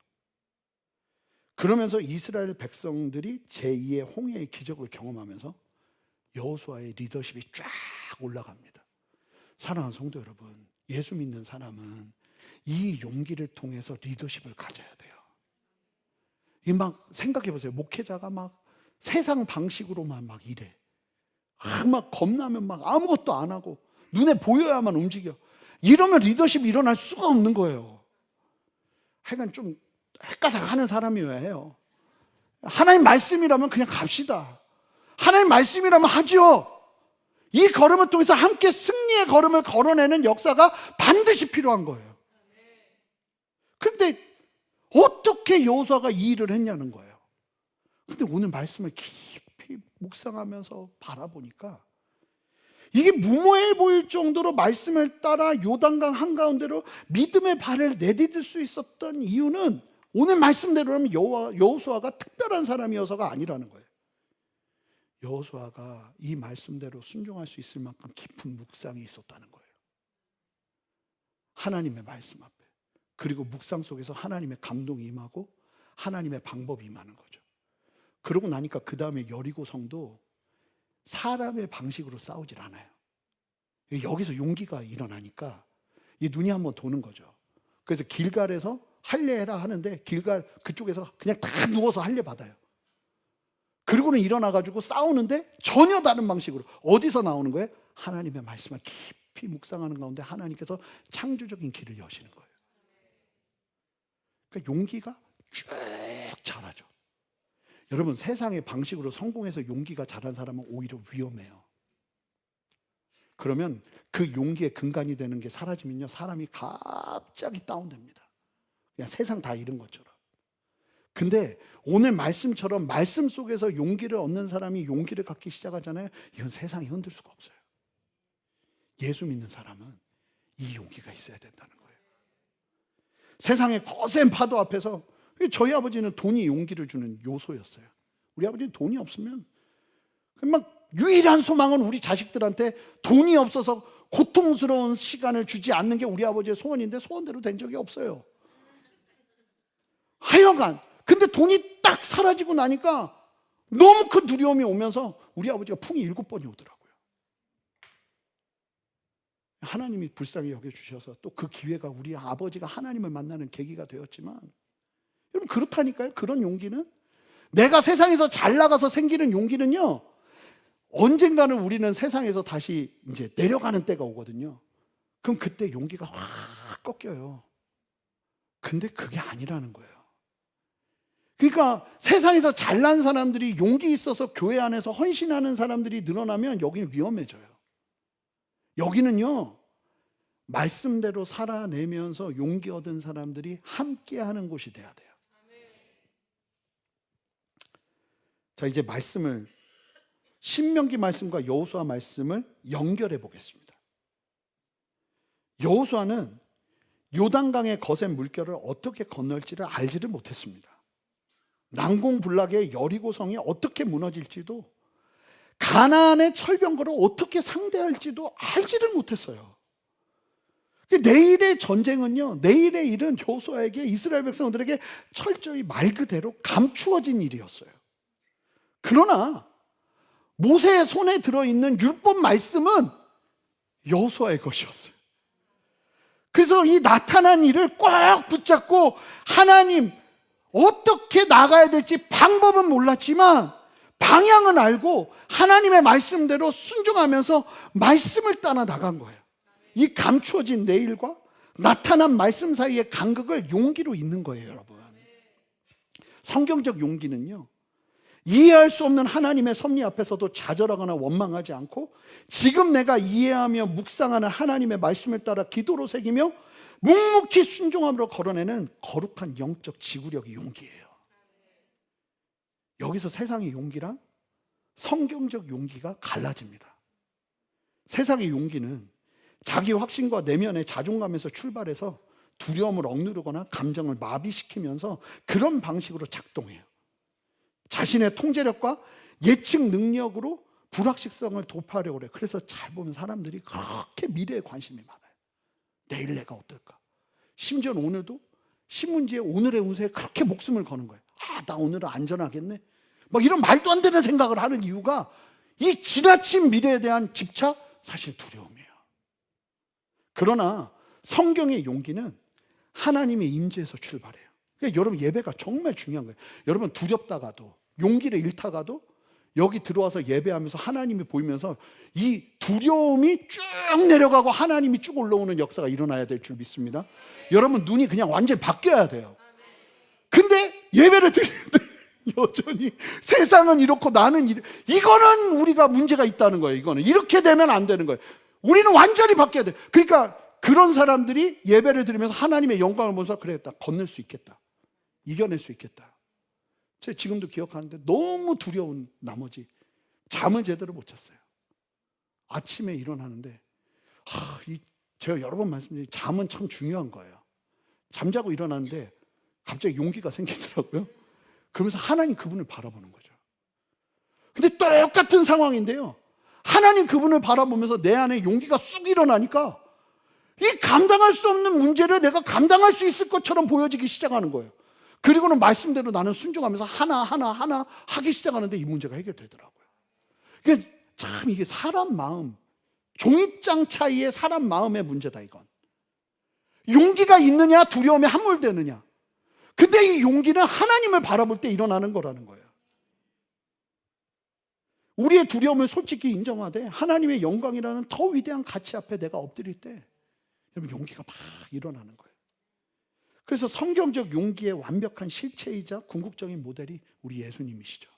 그러면서 이스라엘 백성들이 제2의 홍해의 기적을 경험하면서 여호수아의 리더십이 쫙 올라갑니다. 사랑하는 성도 여러분, 예수 믿는 사람은 이 용기를 통해서 리더십을 가져야 돼요. 이 막 생각해 보세요. 목회자가 막 세상 방식으로만 막 이래. 막 겁나면 막 아무것도 안 하고 눈에 보여야만 움직여. 이러면 리더십이 일어날 수가 없는 거예요. 하여간 좀 헷가닥 하는 사람이어야 해요. 하나님 말씀이라면 그냥 갑시다. 하나님 말씀이라면 하죠. 이 걸음을 통해서 함께 승리의 걸음을 걸어내는 역사가 반드시 필요한 거예요. 그런데 어떻게 여호수아가 이 일을 했냐는 거예요. 근데 오늘 말씀을 깊이 묵상하면서 바라보니까 이게 무모해 보일 정도로 말씀을 따라 요단강 한가운데로 믿음의 발을 내디딜 수 있었던 이유는 오늘 말씀대로라면 여호수아가 특별한 사람이어서가 아니라는 거예요. 여호수아가 이 말씀대로 순종할 수 있을 만큼 깊은 묵상이 있었다는 거예요. 하나님의 말씀 앞에. 그리고 묵상 속에서 하나님의 감동이 임하고 하나님의 방법이 임하는 거죠. 그러고 나니까 그 다음에 여리고 성도 사람의 방식으로 싸우질 않아요. 여기서 용기가 일어나니까 이 눈이 한번 도는 거죠. 그래서 길갈에서 할례해라 하는데 길갈 그쪽에서 그냥 다 누워서 할례 받아요. 그리고는 일어나가지고 싸우는데 전혀 다른 방식으로. 어디서 나오는 거예요? 하나님의 말씀을 깊이 묵상하는 가운데 하나님께서 창조적인 길을 여시는 거예요. 그러니까 용기가 쭉 자라죠. 여러분, 세상의 방식으로 성공해서 용기가 자란 사람은 오히려 위험해요. 그러면 그 용기의 근간이 되는 게 사라지면요, 사람이 갑자기 다운됩니다. 그냥 세상 다 잃은 것처럼. 근데 오늘 말씀처럼 말씀 속에서 용기를 얻는 사람이 용기를 갖기 시작하잖아요. 이건 세상이 흔들 수가 없어요. 예수 믿는 사람은 이 용기가 있어야 된다는 거예요. 세상의 거센 파도 앞에서, 저희 아버지는 돈이 용기를 주는 요소였어요. 우리 아버지는 돈이 없으면 막 유일한 소망은 우리 자식들한테 돈이 없어서 고통스러운 시간을 주지 않는 게 우리 아버지의 소원인데 소원대로 된 적이 없어요. 하여간 근데 돈이 딱 사라지고 나니까 너무 큰 두려움이 오면서 우리 아버지가 풍이 7번이 오더라고요. 하나님이 불쌍히 여겨주셔서 또 그 기회가 우리 아버지가 하나님을 만나는 계기가 되었지만, 여러분 그렇다니까요. 그런 용기는, 내가 세상에서 잘 나가서 생기는 용기는요, 언젠가는 우리는 세상에서 다시 이제 내려가는 때가 오거든요. 그럼 그때 용기가 확 꺾여요. 근데 그게 아니라는 거예요. 그러니까 세상에서 잘난 사람들이 용기 있어서 교회 안에서 헌신하는 사람들이 늘어나면 여기는 위험해져요. 여기는요, 말씀대로 살아내면서 용기 얻은 사람들이 함께하는 곳이 돼야 돼요. 자, 이제 말씀을 신명기 말씀과 여호수아 말씀을 연결해 보겠습니다. 여호수아는 요단강의 거센 물결을 어떻게 건널지를 알지를 못했습니다. 난공불락의 여리고성이 어떻게 무너질지도, 가나안의 철병거를 어떻게 상대할지도 알지를 못했어요. 내일의 전쟁은요, 내일의 일은 여호수아에게, 이스라엘 백성들에게 철저히 말 그대로 감추어진 일이었어요. 그러나 모세의 손에 들어있는 율법 말씀은 여호수아의 것이었어요. 그래서 이 나타난 일을 꼭 붙잡고 하나님 어떻게 나가야 될지 방법은 몰랐지만 방향은 알고 하나님의 말씀대로 순종하면서 말씀을 따라 나간 거예요. 이 감추어진 내일과 나타난 말씀 사이의 간극을 용기로 잇는 거예요, 여러분. 성경적 용기는요, 이해할 수 없는 하나님의 섭리 앞에서도 좌절하거나 원망하지 않고 지금 내가 이해하며 묵상하는 하나님의 말씀을 따라 기도로 새기며 묵묵히 순종함으로 걸어내는 거룩한 영적 지구력이 용기예요. 여기서 세상의 용기랑 성경적 용기가 갈라집니다. 세상의 용기는 자기 확신과 내면의 자존감에서 출발해서 두려움을 억누르거나 감정을 마비시키면서 그런 방식으로 작동해요. 자신의 통제력과 예측 능력으로 불확실성을 도파하려고 그래요. 그래서 잘 보면 사람들이 그렇게 미래에 관심이 많아요. 내일 내가 어떨까? 심지어는 오늘도 신문지에 오늘의 운세에 그렇게 목숨을 거는 거예요. 나 오늘은 안전하겠네. 막 이런 말도 안 되는 생각을 하는 이유가 이 지나친 미래에 대한 집착, 사실 두려움이에요. 그러나 성경의 용기는 하나님의 임재에서 출발해요. 그러니까 여러분, 예배가 정말 중요한 거예요. 여러분, 두렵다가도 용기를 잃다가도 여기 들어와서 예배하면서 하나님이 보이면서 이 두려움이 쭉 내려가고 하나님이 쭉 올라오는 역사가 일어나야 될 줄 믿습니다. 여러분, 눈이 그냥 완전히 바뀌어야 돼요. 근데 예배를 드리는데 여전히 세상은 이렇고 나는 이거는 우리가 문제가 있다는 거예요. 이거는 이렇게 되면 안 되는 거예요. 우리는 완전히 바뀌어야 돼요. 그러니까 그런 사람들이 예배를 드리면서 하나님의 영광을 보면서 그래, 나 건널 수 있겠다, 이겨낼 수 있겠다. 제가 지금도 기억하는데 너무 두려운 나머지 잠을 제대로 못 잤어요. 아침에 일어나는데 제가 여러 번 말씀드린 잠은 참 중요한 거예요. 잠자고 일어났는데 갑자기 용기가 생기더라고요. 그러면서 하나님 그분을 바라보는 거죠. 근데 똑같은 상황인데요, 하나님 그분을 바라보면서 내 안에 용기가 쑥 일어나니까 이 감당할 수 없는 문제를 내가 감당할 수 있을 것처럼 보여지기 시작하는 거예요. 그리고는 말씀대로 나는 순종하면서 하나 하기 시작하는데 이 문제가 해결되더라고요. 그러니까 참 이게 사람 마음, 종이장 차이의 사람 마음의 문제다, 이건. 용기가 있느냐, 두려움에 함몰되느냐. 근데 이 용기는 하나님을 바라볼 때 일어나는 거라는 거예요. 우리의 두려움을 솔직히 인정하되 하나님의 영광이라는 더 위대한 가치 앞에 내가 엎드릴 때 여러분, 용기가 막 일어나는 거예요. 그래서 성경적 용기의 완벽한 실체이자 궁극적인 모델이 우리 예수님이시죠.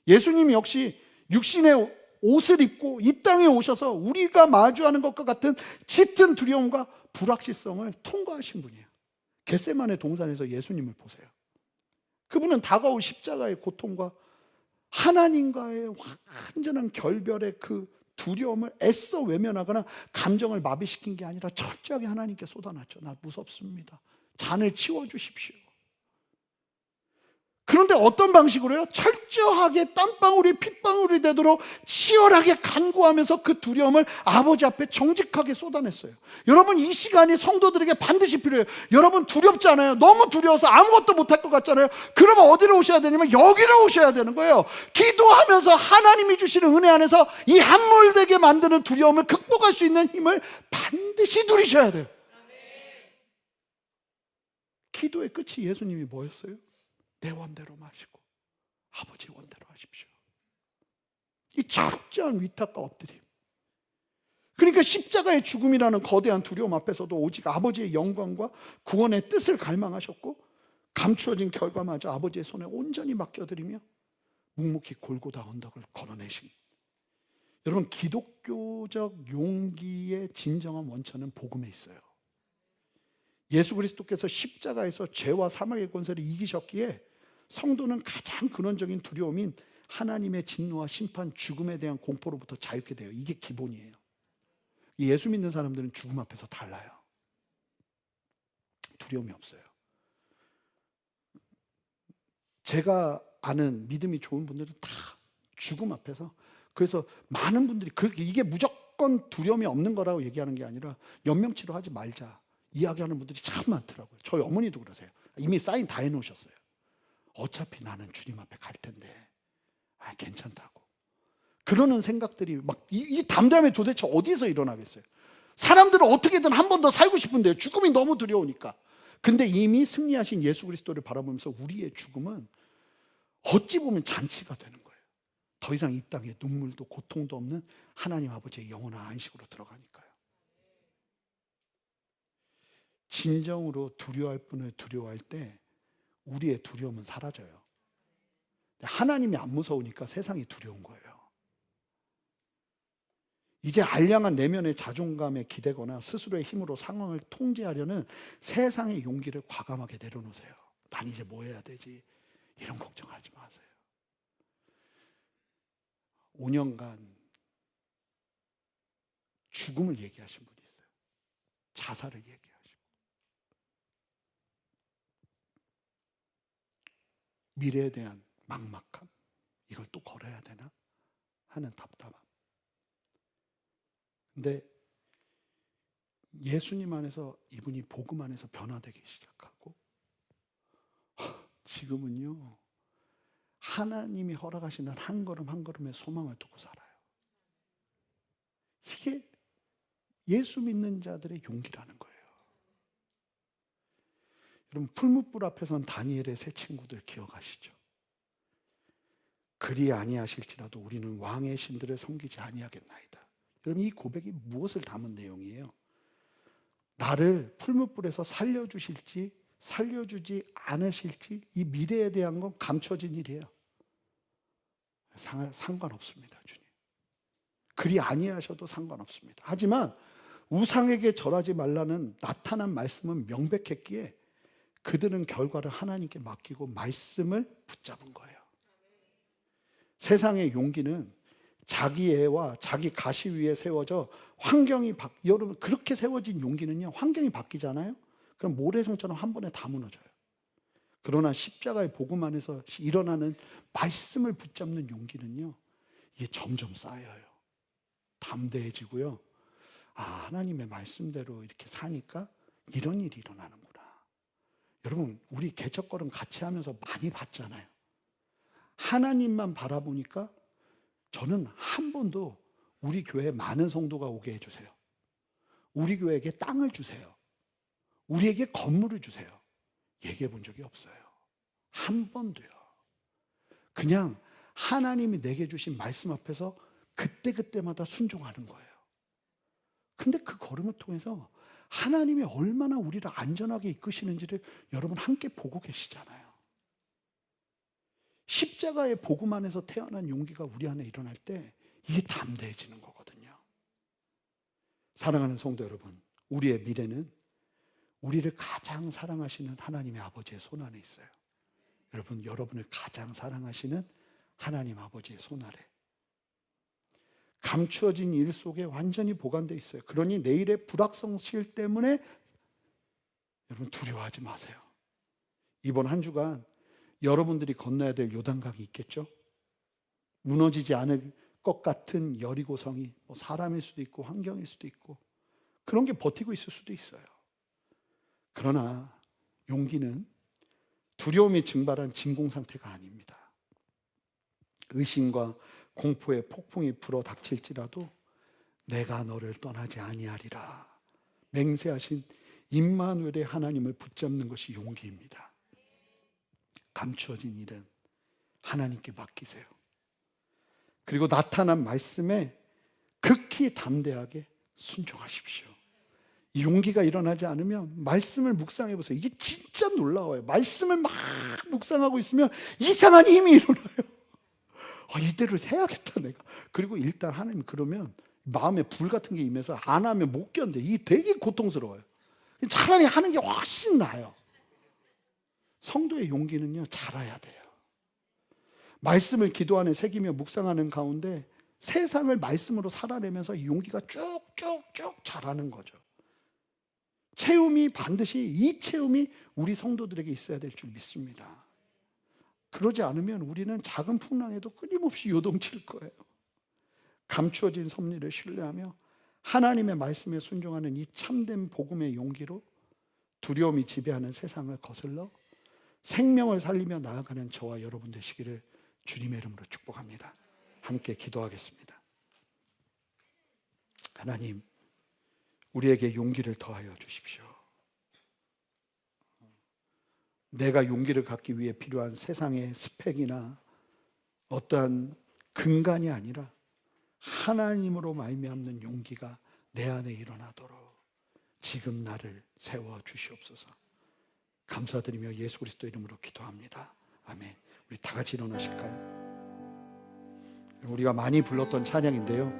예수님 역시 육신의 옷을 입고 이 땅에 오셔서 우리가 마주하는 것과 같은 짙은 두려움과 불확실성을 통과하신 분이에요. 겟세마네 동산에서 예수님을 보세요. 그분은 다가올 십자가의 고통과 하나님과의 완전한 결별의 그 두려움을 애써 외면하거나 감정을 마비시킨 게 아니라 철저하게 하나님께 쏟아놨죠. 나 무섭습니다, 잔을 치워주십시오. 그런데 어떤 방식으로요? 철저하게 땀방울이 핏방울이 되도록 치열하게 간구하면서 그 두려움을 아버지 앞에 정직하게 쏟아냈어요. 여러분, 이 시간이 성도들에게 반드시 필요해요. 여러분, 두렵지 않아요? 너무 두려워서 아무것도 못할 것 같잖아요. 그러면 어디로 오셔야 되냐면 여기로 오셔야 되는 거예요. 기도하면서 하나님이 주시는 은혜 안에서 이 함몰되게 만드는 두려움을 극복할 수 있는 힘을 반드시 누리셔야 돼요. 기도의 끝이 예수님이 뭐였어요? 내 원대로 마시고 아버지 원대로 하십시오. 이 철저한 위탁과 엎드림. 그러니까 십자가의 죽음이라는 거대한 두려움 앞에서도 오직 아버지의 영광과 구원의 뜻을 갈망하셨고 감추어진 결과마저 아버지의 손에 온전히 맡겨드리며 묵묵히 골고다 언덕을 걸어내신 여러분, 기독교적 용기의 진정한 원천은 복음에 있어요. 예수 그리스도께서 십자가에서 죄와 사망의 권세를 이기셨기에 성도는 가장 근원적인 두려움인 하나님의 진노와 심판, 죽음에 대한 공포로부터 자유케 돼요. 이게 기본이에요. 예수 믿는 사람들은 죽음 앞에서 달라요. 두려움이 없어요. 제가 아는 믿음이 좋은 분들은 다 죽음 앞에서, 그래서 많은 분들이 이게 무조건 두려움이 없는 거라고 얘기하는 게 아니라 연명치료하지 말자 이야기하는 분들이 참 많더라고요. 저희 어머니도 그러세요. 이미 사인 다 해놓으셨어요. 어차피 나는 주님 앞에 갈 텐데 괜찮다고. 그러는 생각들이 막 이 담담이 도대체 어디서 일어나겠어요? 사람들은 어떻게든 한 번 더 살고 싶은데요. 죽음이 너무 두려우니까. 근데 이미 승리하신 예수 그리스도를 바라보면서 우리의 죽음은 어찌 보면 잔치가 되는 거예요. 더 이상 이 땅에 눈물도 고통도 없는 하나님 아버지의 영원한 안식으로 들어가니까요. 진정으로 두려워할 분을 두려워할 때 우리의 두려움은 사라져요. 하나님이 안 무서우니까 세상이 두려운 거예요. 이제 알량한 내면의 자존감에 기대거나 스스로의 힘으로 상황을 통제하려는 세상의 용기를 과감하게 내려놓으세요. 난 이제 뭐 해야 되지? 이런 걱정하지 마세요. 5년간 죽음을 얘기하신 분이 있어요. 자살을 얘기하시고. 미래에 대한 막막함. 이걸 또 걸어야 되나? 하는 답답함. 근데 예수님 안에서 이분이 복음 안에서 변화되기 시작하고 지금은요, 하나님이 허락하시는 한 걸음 한 걸음의 소망을 두고 살아요. 이게 예수 믿는 자들의 용기라는 거예요. 여러분, 풀무불 앞에 선 다니엘의 세 친구들 기억하시죠? 그리 아니하실지라도 우리는 왕의 신들을 섬기지 아니하겠나이다. 여러분, 이 고백이 무엇을 담은 내용이에요? 나를 풀무불에서 살려주실지 살려주지 않으실지 이 미래에 대한 건 감춰진 일이에요. 상관없습니다, 주님. 그리 아니하셔도 상관없습니다. 하지만 우상에게 절하지 말라는 나타난 말씀은 명백했기에 그들은 결과를 하나님께 맡기고 말씀을 붙잡은 거예요. 세상의 용기는 자기 애와 자기 가시 위에 세워져 여러분, 그렇게 세워진 용기는요, 환경이 바뀌잖아요. 그럼 모래성처럼 한 번에 다 무너져요. 그러나 십자가의 복음 안에서 일어나는 말씀을 붙잡는 용기는요, 이게 점점 쌓여요. 담대해지고요. 하나님의 말씀대로 이렇게 사니까 이런 일이 일어나는구나. 여러분, 우리 개척걸음 같이 하면서 많이 봤잖아요. 하나님만 바라보니까 저는 한 번도 우리 교회에 많은 성도가 오게 해주세요. 우리 교회에게 땅을 주세요. 우리에게 건물을 주세요. 얘기해 본 적이 없어요. 한 번도요. 그냥 하나님이 내게 주신 말씀 앞에서 그때그때마다 순종하는 거예요. 근데 그 걸음을 통해서 하나님이 얼마나 우리를 안전하게 이끄시는지를 여러분 함께 보고 계시잖아요. 십자가의 복음 안에서 태어난 용기가 우리 안에 일어날 때 이게 담대해지는 거거든요. 사랑하는 성도 여러분, 우리의 미래는 우리를 가장 사랑하시는 하나님의 아버지의 손 안에 있어요. 여러분, 여러분을 가장 사랑하시는 하나님 아버지의 손 아래 감추어진 일 속에 완전히 보관되어 있어요. 그러니 내일의 불확성실 때문에 여러분 두려워하지 마세요. 이번 한 주간 여러분들이 건너야 될 요단강이 있겠죠? 무너지지 않을 것 같은 여리고성이 사람일 수도 있고 환경일 수도 있고 그런 게 버티고 있을 수도 있어요. 그러나 용기는 두려움이 증발한 진공 상태가 아닙니다. 의심과 공포의 폭풍이 불어 닥칠지라도 내가 너를 떠나지 아니하리라 맹세하신 임마누엘의 하나님을 붙잡는 것이 용기입니다. 감추어진 일은 하나님께 맡기세요. 그리고 나타난 말씀에 극히 담대하게 순종하십시오. 이 용기가 일어나지 않으면 말씀을 묵상해 보세요. 이게 진짜 놀라워요. 말씀을 막 묵상하고 있으면 이상한 힘이 일어나요. 이대로 해야겠다 내가. 그리고 일단 하나님 그러면 마음에 불 같은 게 임해서 안 하면 못 견뎌. 이게 되게 고통스러워요. 차라리 하는 게 훨씬 나아요. 성도의 용기는요, 자라야 돼요. 말씀을 기도 안에 새기며 묵상하는 가운데 세상을 말씀으로 살아내면서 이 용기가 쭉쭉쭉 자라는 거죠. 체험이 반드시 이 체험이 우리 성도들에게 있어야 될 줄 믿습니다. 그러지 않으면 우리는 작은 풍랑에도 끊임없이 요동칠 거예요. 감추어진 섭리를 신뢰하며 하나님의 말씀에 순종하는 이 참된 복음의 용기로 두려움이 지배하는 세상을 거슬러 생명을 살리며 나아가는 저와 여러분 되시기를 주님의 이름으로 축복합니다. 함께 기도하겠습니다. 하나님, 우리에게 용기를 더하여 주십시오. 내가 용기를 갖기 위해 필요한 세상의 스펙이나 어떠한 근간이 아니라 하나님으로 말미암는 용기가 내 안에 일어나도록 지금 나를 세워 주시옵소서. 감사드리며 예수 그리스도 이름으로 기도합니다. 아멘. 우리 다 같이 일어나실까요? 우리가 많이 불렀던 찬양인데요,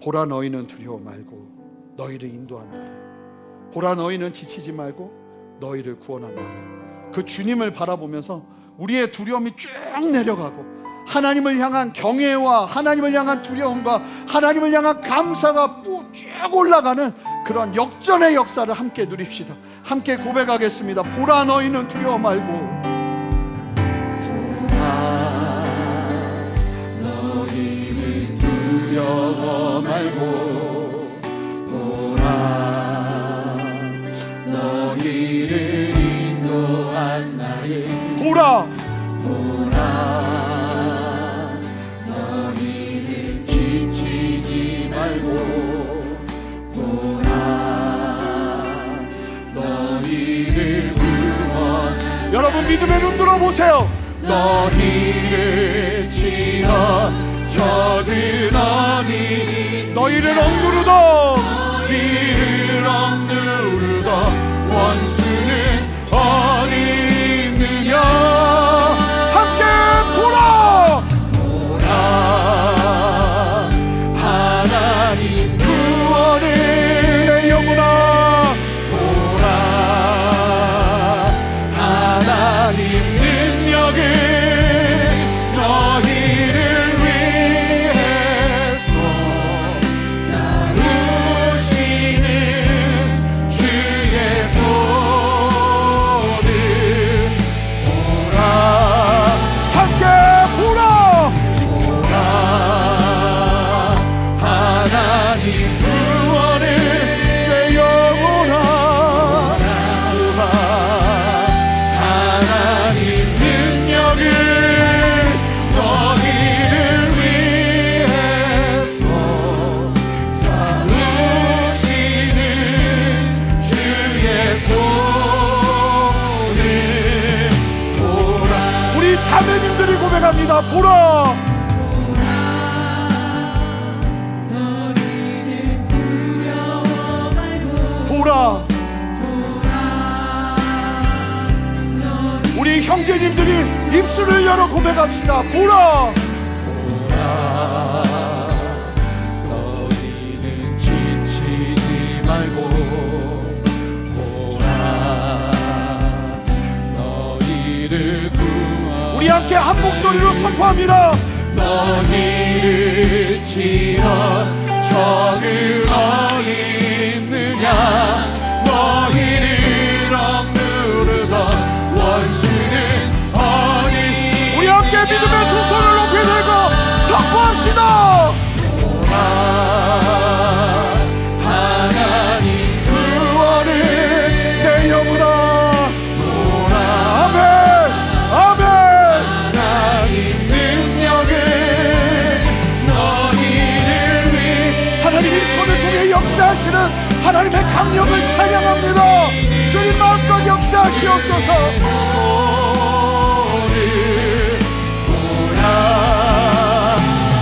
보라 너희는 두려워 말고 너희를 인도한다를, 보라 너희는 지치지 말고 너희를 구원한다를. 그 주님을 바라보면서 우리의 두려움이 쭉 내려가고 하나님을 향한 경외와 하나님을 향한 두려움과 하나님을 향한 감사가 쭉 올라가는 그런 역전의 역사를 함께 누립시다. 함께 고백하겠습니다. 보라 너희는 두려워 말고, 보라 너희는 두려워 말고, 보라 너희를 인도한 나를, 보라 너희는 지치지 말고, 보라 너희를 구원. 여러분 믿음의 눈 들어보세요. 너희를 치어 적은 어린이, 너희를 억누르던 원수는 어디 있느냐. 함께 보라 하나님 구원을 내 영혼아, 보라 하나님 능력을 너희를 위해서 싸우시는 주의 손을 보라. 함께 보라 하나님 구원을 내 영혼아, 보라 하나님 능력을 너희를 위해서 싸우시는 주의 손을 보라. 우리 자매님들이 고백합니다. 보라 보라. 우리 형제님들이 입술을 열어 고백합시다. 보라 너희는 지치지 말고, 보라 너희를 구원. 우리 함께 한 목소리로 선포합니다. 너희를 치어 적은 어디 있느냐. 너희를 억누르던 원수는 어디. 우리 함께 믿음의 두 손을 높이 들고 선포합시다. 보라 하나님 구원을 내 영혼아, 보라. 아멘 아멘. 하나님 능력을 너희를 위해, 하나님이 손을 통해 역사하시는 하나님의 강력을 찬양합니다. 주님 마음껏 역사하시옵소서.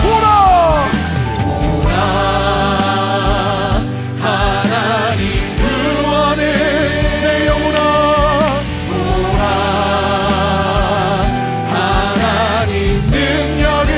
보라 하나님 구원을 내 영혼아, 보라 하나님 능력을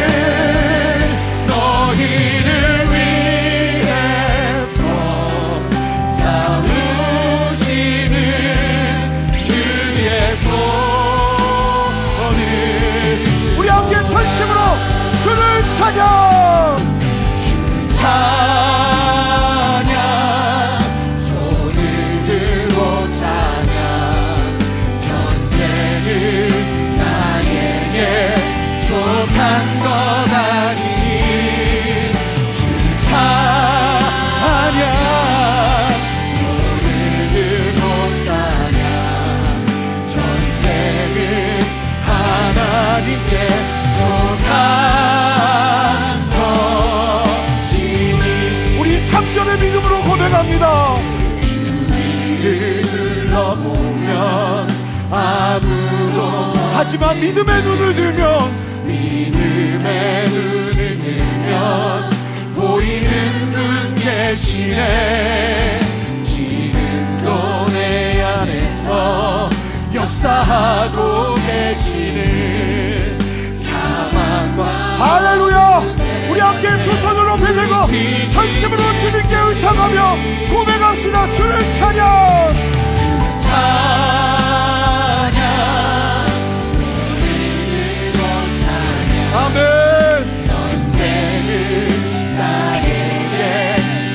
하지만 믿음의 눈을 들면 보이는 분 계시네. 지금도 내 안에서 역사하고 계시는 사망과 할렐루야. 우리 함께 두 손을 높이 들고 전심으로 주님께 의탁하며 고백합시다. 주를 찬양. 아멘. 전쟁은 나에게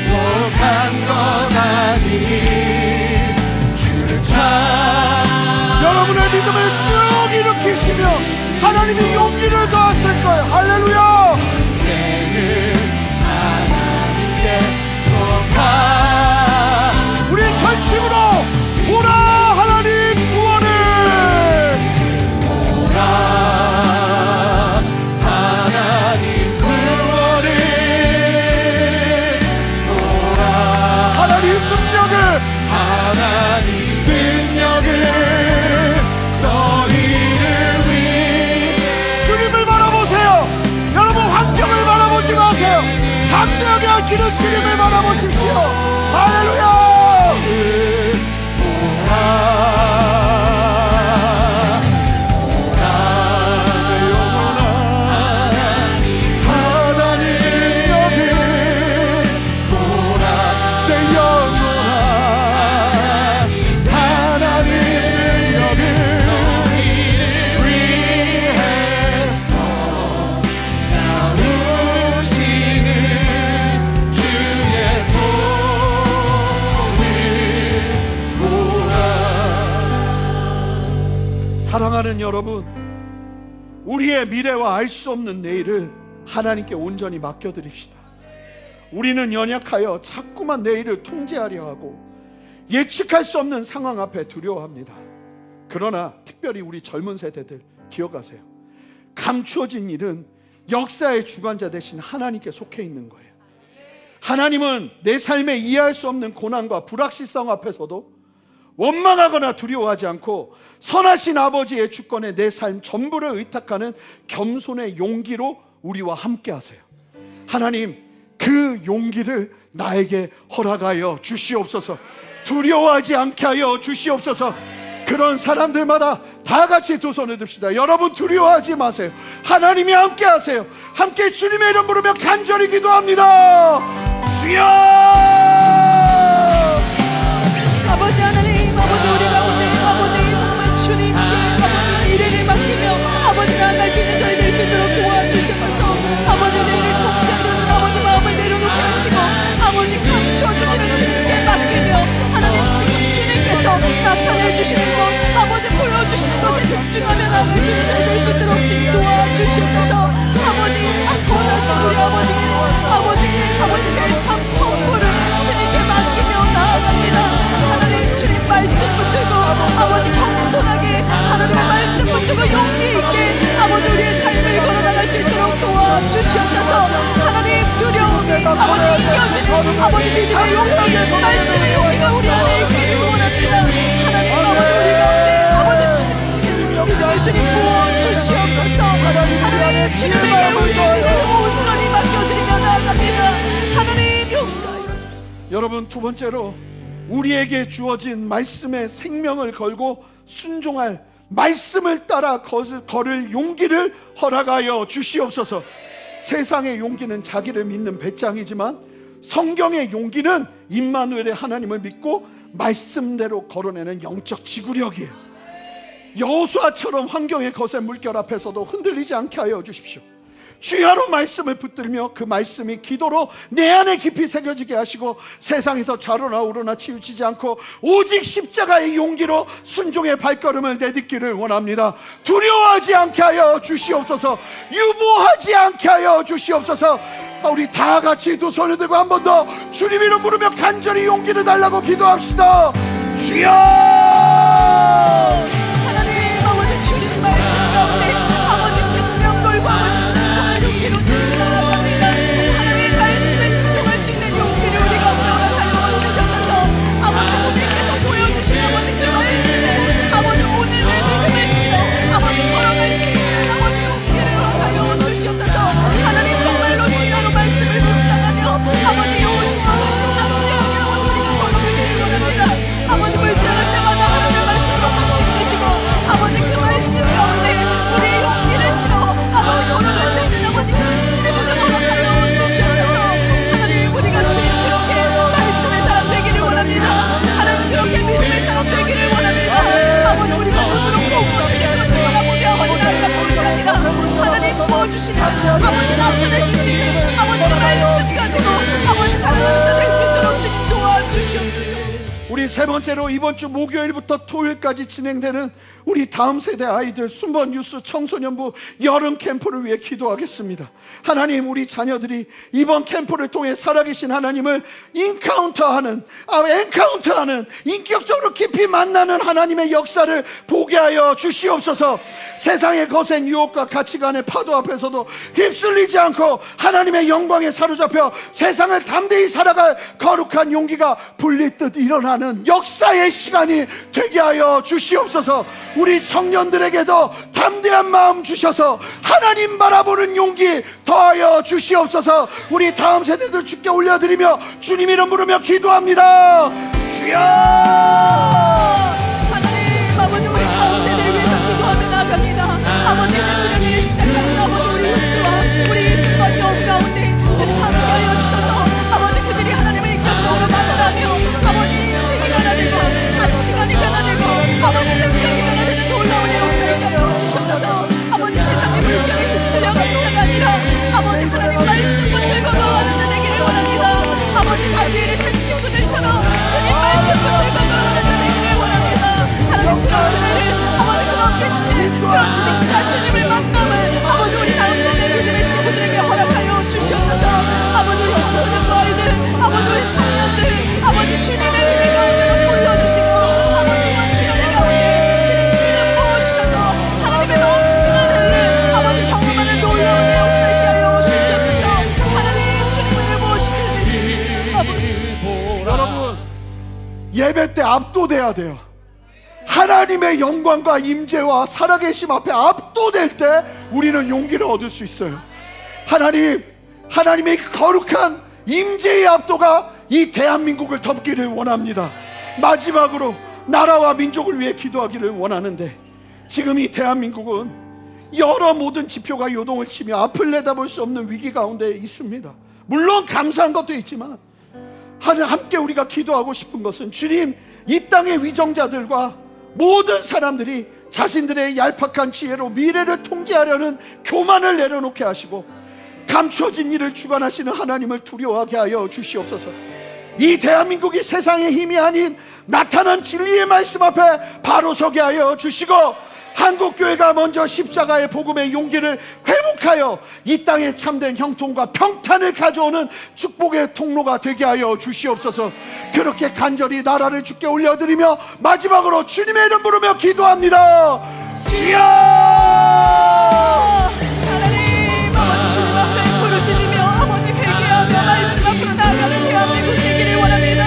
속한 것 아니. 주를 찬양. 여러분의 믿음을 쭉 일으키시며 하나님이 용기를 더하실 거예요. 할렐루야. 전쟁은 하나님께 속한. 우리 전심으로 오라 하나님 구원을. 오라 하나님 능력을 너희를 위해. 주님을 바라보세요. 여러분 환경을 바라보지 마세요. 강력하게 하시는 주님을 바라보십시오. 할렐루야. 사랑하는 여러분, 우리의 미래와 알 수 없는 내일을 하나님께 온전히 맡겨드립시다. 우리는 연약하여 자꾸만 내일을 통제하려 하고 예측할 수 없는 상황 앞에 두려워합니다. 그러나 특별히 우리 젊은 세대들 기억하세요. 감추어진 일은 역사의 주관자 되신 하나님께 속해 있는 거예요. 하나님은 내 삶에 이해할 수 없는 고난과 불확실성 앞에서도 원망하거나 두려워하지 않고 선하신 아버지의 주권에 내 삶 전부를 의탁하는 겸손의 용기로 우리와 함께 하세요. 하나님, 그 용기를 나에게 허락하여 주시옵소서. 두려워하지 않게 하여 주시옵소서. 그런 사람들마다 다 같이 두 손을 듭시다. 여러분 두려워하지 마세요. 하나님이 함께 하세요. 함께 주님의 이름 부르며 간절히 기도합니다. 주여! 아버지 하나님, 아버지 우리 가운데 아버지 정말 주님께 아버지 미래를 맡기며 아버지 나아갈 수 있는 저희 될 수 있도록 도와주시면서 아버지 내일을 통제하려는 아버지 마음을 내려놓게 하시고 아버지 감추어진 일을 주님께 맡기며 하나님 지금 주님께서 나타내 주시는 것 아버지 보여주시는 것에 집중하며 나아갈 수 있는 저희 될 수 있도록 도와주시면서 아버지 선하신 우리 아버지 내 삶 전부를 주님께 맡기며 나아갑니다. 하나님 주님 말씀 붙들고 아버지 겸손하게 하나님의 말씀 붙들고 용기 있게 아버지 우리의 삶을 걸어나갈 수 있도록 도와주시옵소서. 하나님 두려움이 아버지 이겨지는 아버지 믿음의 용기 말씀의 용기가 우리 안에 있기를 원합니다. 하나님 아버지 우리 가운데 아버지 주님 부어주시옵소서. 하나님 주님에게 우리의 믿음을 온전히 맡겨드리며 나아갑니다. 하나님 역사하여. 여러분 두 번째로 우리에게 주어진 말씀의 생명을 걸고 순종할 말씀을 따라 걸을 용기를 허락하여 주시옵소서. 세상의 용기는 자기를 믿는 배짱이지만 성경의 용기는 임마누엘의 하나님을 믿고 말씀대로 걸어내는 영적 지구력이에요. 여호수아처럼 환경의 거센 물결 앞에서도 흔들리지 않게 하여 주십시오. 주야로 말씀을 붙들며 그 말씀이 기도로 내 안에 깊이 새겨지게 하시고 세상에서 좌로나 우로나 치우치지 않고 오직 십자가의 용기로 순종의 발걸음을 내딛기를 원합니다. 두려워하지 않게 하여 주시옵소서. 유보하지 않게 하여 주시옵소서. 우리 다 같이 두 손을 들고 한 번 더 주님 이름 부르며 간절히 용기를 달라고 기도합시다. 주여! 하나님 아버지 주님 말씀 가운데 아버지 생명 걸고 아버지 용기로 나아갑니다. 하나님 말씀에 순종할 수 있는 용기를 우리가 허락하여 주셔서 아버지 주님께서 보여주신 아버지 그 말씀을 아버지 오늘 내 믿음을 실어 아버지 세 번째로 이번 주 목요일부터 토요일까지 진행되는 우리 다음 세대 아이들 순번 유스 청소년부 여름 캠프를 위해 기도하겠습니다. 하나님, 우리 자녀들이 이번 캠프를 통해 살아계신 하나님을 엔카운터하는 인격적으로 깊이 만나는 하나님의 역사를 보게 하여 주시옵소서. 세상의 거센 유혹과 가치관의 파도 앞에서도 휩쓸리지 않고 하나님의 영광에 사로잡혀 세상을 담대히 살아갈 거룩한 용기가 불리듯 일어나는 역사의 시간이 되게 하여 주시옵소서. 우리 청년들에게도 담대한 마음 주셔서 하나님 바라보는 용기 더하여 주시옵소서. 우리 다음 세대들 주께 올려드리며 주님 이름 부르며 기도합니다. 주여! 하나님 아버지, 우리 다음 세대를 위해서 기도하며 나아갑니다. 아버지의 수련회를 시작하는 아버지 우리 유수와 우리 순번 여우 가운데 주님 함께하여 주셔서 아버지 그들이 하나님을 인격적으로 만나며 아버지 인생이 변화되고 가치관이 변화되고 아버지 생각이 변화되는 놀라운 역사를 하여 주셔서 아버지 세상의 물결에 휩쓸려가는 자가 아니라 아버지 하나님 말씀 붙들고 나아가는 되기를 원합니다. 아버지 다니엘의 새 친구들처럼 주님 말씀 붙들고 나아가는 되기를 원합니다. 하나님 그런 은혜를 아버지 그런 빛을 그런 진짜 주님을 만남을 아버지 우리 다음 세대 믿음의 친구들에게 허락하여 주시옵소서. 아버지 우리 청소년부 아이들 아버지 우리 청년들 아버지 주님의 은혜 가운데로 불러주시고 아버지 이번 시간의 가운데 주님 기름 부어주셔서 하나님의 넘치는 은혜 아버지 경험하는 놀라운 내 역사 있게 하여 주시옵소서. 하나님 주님 은혜 무엇이든지 아버지 여러분, 예배 때 압도돼야 돼요. 하나님의 영광과 임재와 살아계심 앞에 압도될 때 우리는 용기를 얻을 수 있어요. 하나님의 거룩한 임재의 압도가 이 대한민국을 덮기를 원합니다. 마지막으로 나라와 민족을 위해 기도하기를 원하는데, 지금 이 대한민국은 여러 모든 지표가 요동을 치며 앞을 내다볼 수 없는 위기 가운데 있습니다. 물론 감사한 것도 있지만 함께 우리가 기도하고 싶은 것은 주님, 이 땅의 위정자들과 모든 사람들이 자신들의 얄팍한 지혜로 미래를 통제하려는 교만을 내려놓게 하시고 감추어진 일을 주관하시는 하나님을 두려워하게 하여 주시옵소서. 이 대한민국이 세상의 힘이 아닌 나타난 진리의 말씀 앞에 바로 서게 하여 주시고, 한국교회가 먼저 십자가의 복음의 용기를 회복하여 이 땅에 참된 형통과 평탄을 가져오는 축복의 통로가 되게 하여 주시옵소서. 그렇게 간절히 나라를 주께 올려드리며 마지막으로 주님의 이름 부르며 기도합니다. 주여! 하나님 아버지 주님 앞에 부르짖으며 아버지 회개하며 말씀 앞으로 나아가는 대한민국 되기를 원합니다.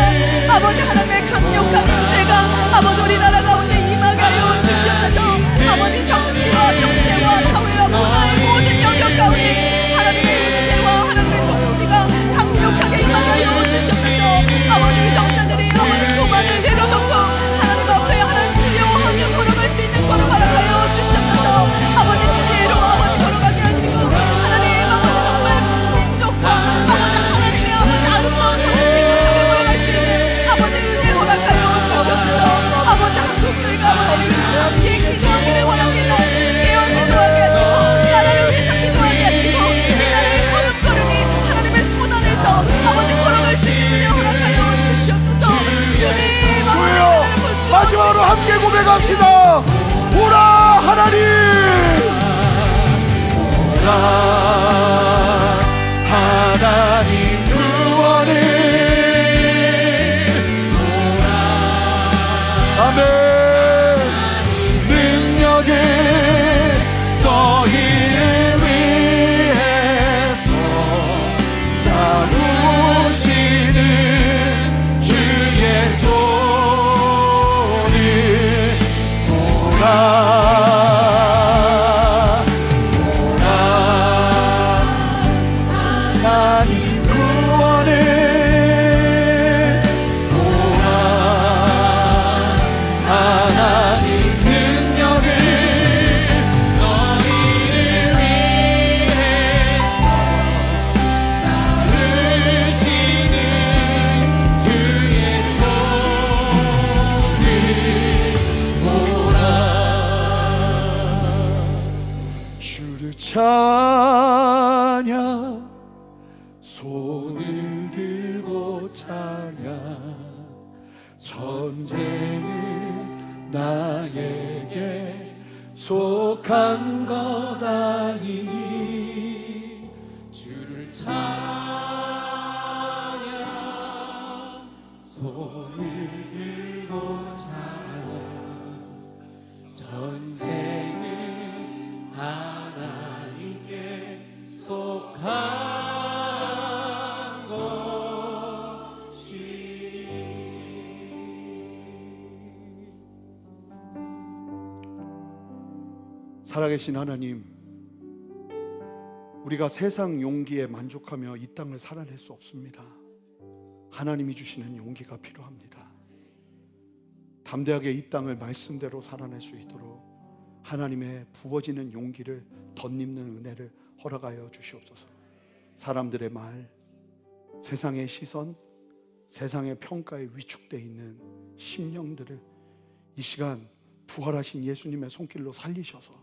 아버지 하나님의 강력한 임재가 아버지 우리나라 가운데 임하게 하여 주시옵소서. 아버지 정치와 경제와 사회와 문화의 모든 영역 가운데 하나님의 임재와 하나님의 통치가 강력하게 임하게 하여 주시옵소서. 아버지 위정자들이 아버지 교만을 내려놓고 하나님 앞에 하나님 두려워하며 걸어갈 수 있는 걸음 허락하여 주시옵소서. 아버지 지혜로 아버지 걸어가게 하시고 하나님 아버지 정말 민족과 아버지 하나님의 아버지 아름다운 생각하며 걸어갈 수 있는 아버지 은혜 허락하여 주시옵소서. 아버지 한국교회가 아버지 함께 기도하기를 원합니다. 깨어 기도하게 하시고 나라를 위해서 기도하게 하시고 이 나라의 걸음걸음이 하나님의 손 안에서 아버지 걸어갈 수 있는 은혜 허락하여 주시옵소서. 주님 아버지 나라를 붙들어 마지막으로 주시옵소서. 함께 고백합시다. 오라 하나님, 오라 하나님 구원을, 아멘. 능력을 너희를 위해서 사루시는 주의 손을 보라. 하나님 구원을 보라. 하나님 능력을 너희를 위해서 사르시는 주의 손을 보라. 주를 찬양, 손을 들고 찬양, 전쟁은 나에게 속한 것 아니니 주를 찬양 손을 들고 찬양 전쟁은 하나님께 속한 것이 살아계신 하나님, 우리가 세상 용기에 만족하며 이 땅을 살아낼 수 없습니다. 하나님이 주시는 용기가 필요합니다. 담대하게 이 땅을 말씀대로 살아낼 수 있도록 하나님의 부어지는 용기를 덧입는 은혜를 허락하여 주시옵소서. 사람들의 말, 세상의 시선, 세상의 평가에 위축되어 있는 심령들을 이 시간 부활하신 예수님의 손길로 살리셔서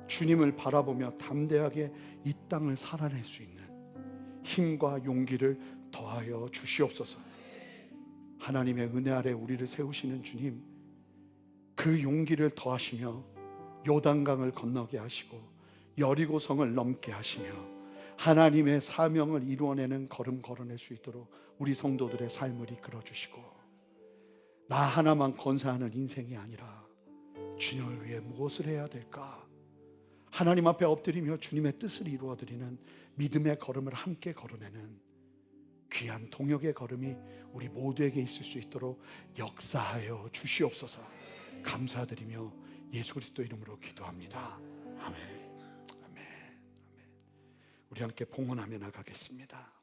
주님을 바라보며 담대하게 이 땅을 살아낼 수 있는 힘과 용기를 더하여 주시옵소서. 하나님의 은혜 아래 우리를 세우시는 주님, 그 용기를 더하시며 요단강을 건너게 하시고 여리고성을 넘게 하시며 하나님의 사명을 이루어내는 걸음 걸어낼 수 있도록 우리 성도들의 삶을 이끌어 주시고, 나 하나만 건사하는 인생이 아니라 주님을 위해 무엇을 해야 될까, 하나님 앞에 엎드리며 주님의 뜻을 이루어드리는 믿음의 걸음을 함께 걸어내는 귀한 동역의 걸음이 우리 모두에게 있을 수 있도록 역사하여 주시옵소서. 감사드리며 예수 그리스도 이름으로 기도합니다. 아멘. 아멘. 아멘. 우리 함께 봉헌하며 나가겠습니다.